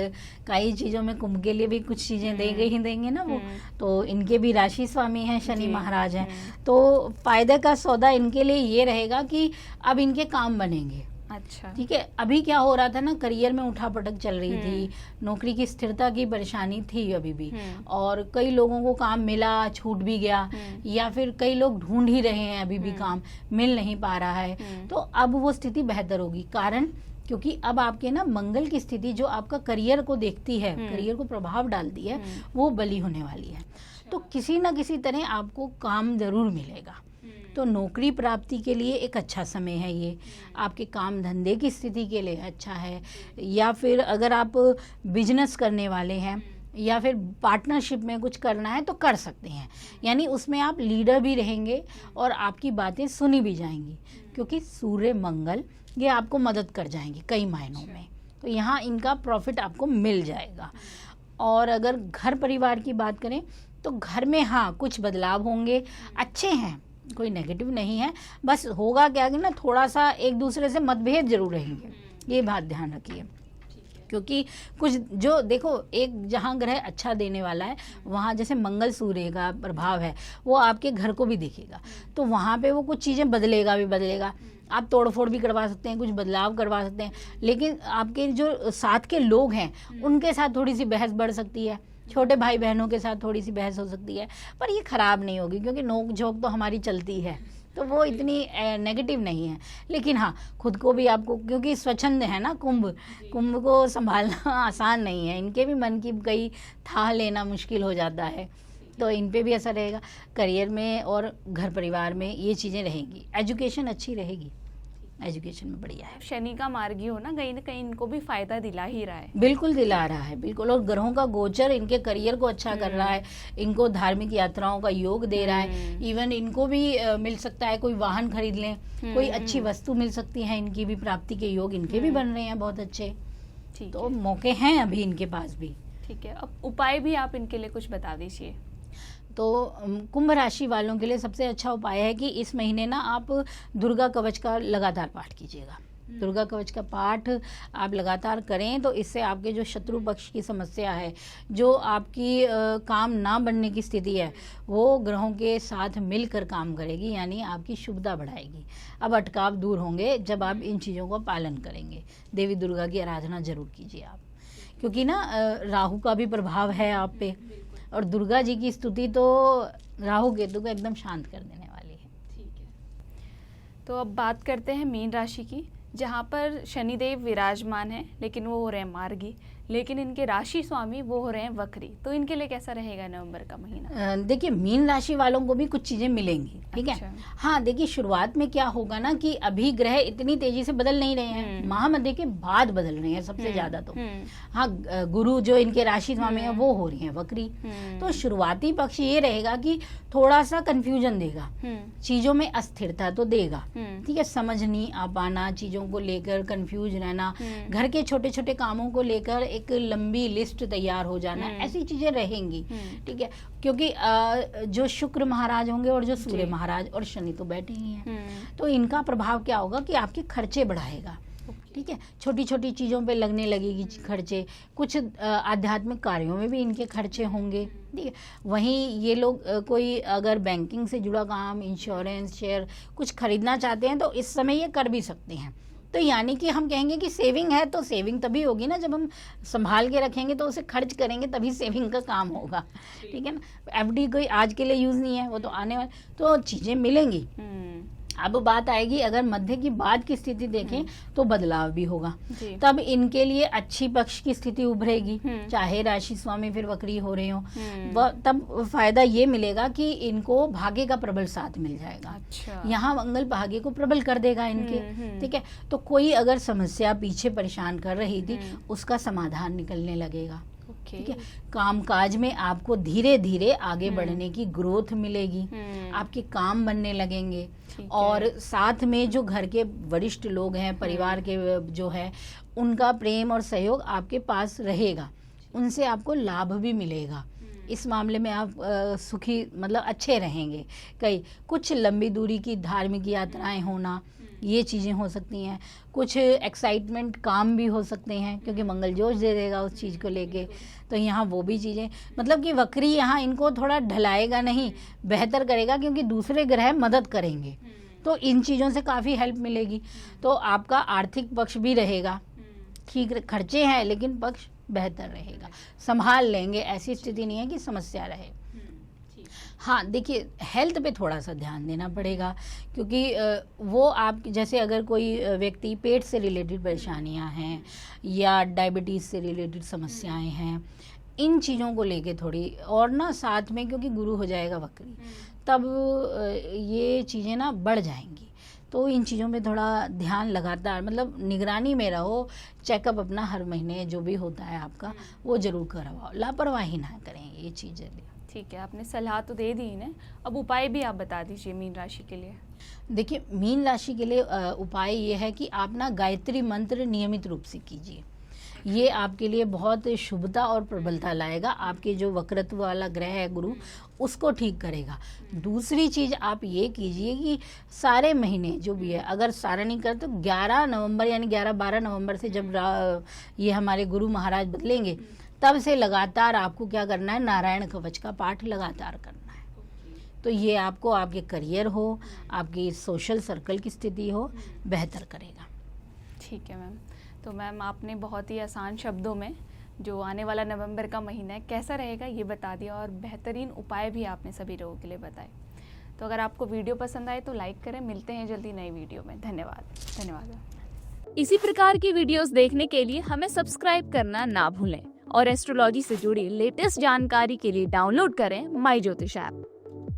कई चीज़ों में कुंभ के लिए भी कुछ चीज़ें देंगे ही देंगे ना वो, तो इनके भी राशि स्वामी हैं शनि महाराज हैं, तो फायदे का सौदा इनके लिए ये रहेगा कि अब इनके काम बनेंगे, अच्छा। ठीक है, अभी क्या हो रहा था ना, करियर में उठापटक चल रही थी, नौकरी की स्थिरता की परेशानी थी अभी भी, और कई लोगों को काम मिला, छूट भी गया, या फिर कई लोग ढूंढ ही रहे हैं, अभी भी काम मिल नहीं पा रहा है। तो अब वो स्थिति बेहतर होगी, कारण क्योंकि अब आपके ना मंगल की स्थिति जो आपका करियर को देखती है, करियर को प्रभाव डालती है, वो बली होने वाली है। तो किसी ना किसी तरह आपको काम जरूर मिलेगा। तो नौकरी प्राप्ति के लिए एक अच्छा समय है ये, आपके काम धंधे की स्थिति के लिए अच्छा है, या फिर अगर आप बिजनेस करने वाले हैं या फिर पार्टनरशिप में कुछ करना है तो कर सकते हैं, यानी उसमें आप लीडर भी रहेंगे और आपकी बातें सुनी भी जाएंगी, क्योंकि सूर्य मंगल ये आपको मदद कर जाएंगे कई मायनों में। तो यहाँ इनका प्रॉफिट आपको मिल जाएगा। और अगर घर परिवार की बात करें तो घर में हाँ कुछ बदलाव होंगे, अच्छे हैं, कोई नेगेटिव नहीं है, बस होगा क्या कि ना थोड़ा सा एक दूसरे से मतभेद जरूर रहेंगे, ये बात ध्यान रखिए। क्योंकि कुछ जो देखो, एक जहाँ ग्रह अच्छा देने वाला है वहाँ जैसे मंगल सूर्य का प्रभाव है, वो आपके घर को भी देखेगा, तो वहाँ पे वो कुछ चीज़ें बदलेगा। आप तोड़फोड़ भी करवा सकते हैं, कुछ बदलाव करवा सकते हैं, लेकिन आपके जो साथ के लोग हैं उनके साथ थोड़ी सी बहस बढ़ सकती है, छोटे भाई बहनों के साथ थोड़ी सी बहस हो सकती है, पर ये खराब नहीं होगी क्योंकि नोक झोंक तो हमारी चलती है, तो वो इतनी नेगेटिव नहीं है। लेकिन हाँ, खुद को भी आपको, क्योंकि स्वच्छंद है ना कुंभ को संभालना आसान नहीं है, इनके भी मन की कई थाह लेना मुश्किल हो जाता है, तो इन पे भी असर रहेगा। करियर में और घर परिवार में ये चीज़ें रहेंगी। एजुकेशन अच्छी रहेगी, एजुकेशन में बढ़िया है। शनि का मार्गी हो ना कहीं इनको भी फायदा दिला ही रहा है। बिल्कुल दिला रहा है, बिल्कुल। और ग्रहों का गोचर इनके करियर को अच्छा कर रहा है, इनको धार्मिक यात्राओं का योग दे रहा है, इवन इनको भी मिल सकता है, कोई वाहन खरीद लें, कोई अच्छी वस्तु मिल सकती है, इनकी भी प्राप्ति के योग इनके भी बन रहे हैं बहुत अच्छे। तो मौके हैं अभी इनके पास भी। ठीक है, अब उपाय भी आप इनके लिए कुछ बता दीजिए। तो कुंभ राशि वालों के लिए सबसे अच्छा उपाय है कि इस महीने ना आप दुर्गा कवच का लगातार पाठ कीजिएगा। दुर्गा कवच का पाठ आप लगातार करें तो इससे आपके जो शत्रु पक्ष की समस्या है, जो आपकी काम ना बनने की स्थिति है, वो ग्रहों के साथ मिलकर काम करेगी, यानी आपकी शुभता बढ़ाएगी। अब अटकाव दूर होंगे जब आप इन चीज़ों का पालन करेंगे। देवी दुर्गा की आराधना जरूर कीजिए आप, क्योंकि ना राहु का भी प्रभाव है आप पे, और दुर्गा जी की स्तुति तो राहु केतु को एकदम शांत कर देने वाली है। ठीक है, तो अब बात करते हैं मीन राशि की, जहाँ पर शनिदेव विराजमान है, लेकिन वो हो रहे हैं मार्गी, लेकिन इनके राशि स्वामी वो हो रहे हैं वक्री। तो इनके लिए कैसा रहेगा नवंबर का महीना? देखिए, मीन राशि वालों को भी कुछ चीजें मिलेंगी, ठीक है। हाँ, देखिए शुरुआत में क्या होगा ना कि अभी ग्रह इतनी तेजी से बदल नहीं रहे हैं, महामध्य के बाद बदल रहे हैं सबसे ज्यादा। तो हाँ, गुरु जो इनके राशि स्वामी है वो हो रही है वक्री। तो शुरुआती पक्ष ये रहेगा कि थोड़ा सा कंफ्यूजन देगा, चीजों में अस्थिरता तो देगा, ठीक है, समझ नहीं आ पाना, चीजों को लेकर कंफ्यूज रहना, घर के छोटे छोटे कामों को लेकर एक लंबी लिस्ट तैयार हो जाना, ऐसी चीजें रहेंगी, ठीक है। क्योंकि जो शुक्र महाराज होंगे और जो सूर्य महाराज और शनि तो बैठे ही हैं, तो इनका प्रभाव क्या होगा कि आपके खर्चे बढ़ाएगा, ठीक है। छोटी छोटी चीजों पे लगने लगेगी खर्चे, कुछ आध्यात्मिक कार्यों में भी इनके खर्चे होंगे, ठीक है। वहीं ये लोग कोई अगर बैंकिंग से जुड़ा काम, इंश्योरेंस, शेयर कुछ खरीदना चाहते हैं तो इस समय ये कर भी सकते हैं। तो यानी कि हम कहेंगे कि सेविंग है, तो सेविंग तभी होगी ना जब हम संभाल के रखेंगे, तो उसे खर्च करेंगे तभी सेविंग का काम होगा, ठीक है ना। एफडी कोई आज के लिए यूज नहीं है, वो तो आने वाले, तो चीजें मिलेंगी। अब बात आएगी अगर मध्य की बाद की स्थिति देखें तो बदलाव भी होगा, तब इनके लिए अच्छी पक्ष की स्थिति उभरेगी, चाहे राशि स्वामी फिर वक्री हो रहे हो, तब फायदा ये मिलेगा कि इनको भाग्य का प्रबल साथ मिल जाएगा। अच्छा। यहाँ मंगल भाग्य को प्रबल कर देगा इनके, ठीक है। तो कोई अगर समस्या पीछे परेशान कर रही थी उसका समाधान निकलने लगेगा, ठीक है। कामकाज में आपको धीरे धीरे आगे बढ़ने की ग्रोथ मिलेगी, आपके काम बनने लगेंगे, और साथ में जो घर के वरिष्ठ लोग हैं, परिवार के जो है, उनका प्रेम और सहयोग आपके पास रहेगा, उनसे आपको लाभ भी मिलेगा। इस मामले में आप सुखी मतलब अच्छे रहेंगे। कुछ लंबी दूरी की धार्मिक यात्राएं होना, ये चीज़ें हो सकती हैं। कुछ एक्साइटमेंट काम भी हो सकते हैं, क्योंकि मंगल जोश दे देगा उस चीज़ को लेके, तो यहाँ वो भी चीज़ें, मतलब कि वक्री यहाँ इनको थोड़ा ढलाएगा नहीं, बेहतर करेगा, क्योंकि दूसरे ग्रह मदद करेंगे, तो इन चीज़ों से काफ़ी हेल्प मिलेगी। तो आपका आर्थिक पक्ष भी रहेगा, ठीक खर्चे हैं लेकिन पक्ष बेहतर रहेगा, संभाल लेंगे, ऐसी स्थिति नहीं है कि समस्या रहे। हाँ देखिए, हेल्थ पे थोड़ा सा ध्यान देना पड़ेगा, क्योंकि वो आप जैसे अगर कोई व्यक्ति पेट से रिलेटेड परेशानियां हैं या डायबिटीज़ से रिलेटेड समस्याएं हैं, इन चीज़ों को लेके थोड़ी, और ना साथ में क्योंकि गुरु हो जाएगा वक्री, तब ये चीज़ें ना बढ़ जाएंगी। तो इन चीज़ों पे थोड़ा ध्यान लगातार, मतलब निगरानी में रहो, चेकअप अपना हर महीने जो भी होता है आपका वो ज़रूर करवाओ, लापरवाही ना करें ये चीज़ें। ठीक है, आपने सलाह तो दे दी ना, अब उपाय भी आप बता दीजिए मीन राशि के लिए। देखिए, मीन राशि के लिए उपाय ये है कि आप ना गायत्री मंत्र नियमित रूप से कीजिए, ये आपके लिए बहुत शुभता और प्रबलता लाएगा। आपके जो वक्रत्व वाला ग्रह है गुरु, उसको ठीक करेगा। दूसरी चीज़ आप ये कीजिए कि सारे महीने जो भी है, अगर सारा नहीं कर तो 11 नवंबर यानी 11-12 नवंबर से जब ये हमारे गुरु महाराज बदलेंगे, तब से लगातार आपको क्या करना है, नारायण कवच का पाठ लगातार करना है। तो ये आपको आपके करियर हो, आपकी सोशल सर्कल की स्थिति हो, बेहतर करेगा। ठीक है मैम। तो मैम आपने बहुत ही आसान शब्दों में जो आने वाला नवंबर का महीना है कैसा रहेगा ये बता दिया, और बेहतरीन उपाय भी आपने सभी लोगों के लिए बताए। तो अगर आपको वीडियो पसंद आए तो लाइक करें। मिलते हैं जल्दी नई वीडियो में। धन्यवाद। इसी प्रकार की वीडियोस देखने के लिए हमें सब्सक्राइब करना ना भूलें और एस्ट्रोलॉजी से जुड़ी लेटेस्ट जानकारी के लिए डाउनलोड करें माई ज्योतिष ऐप।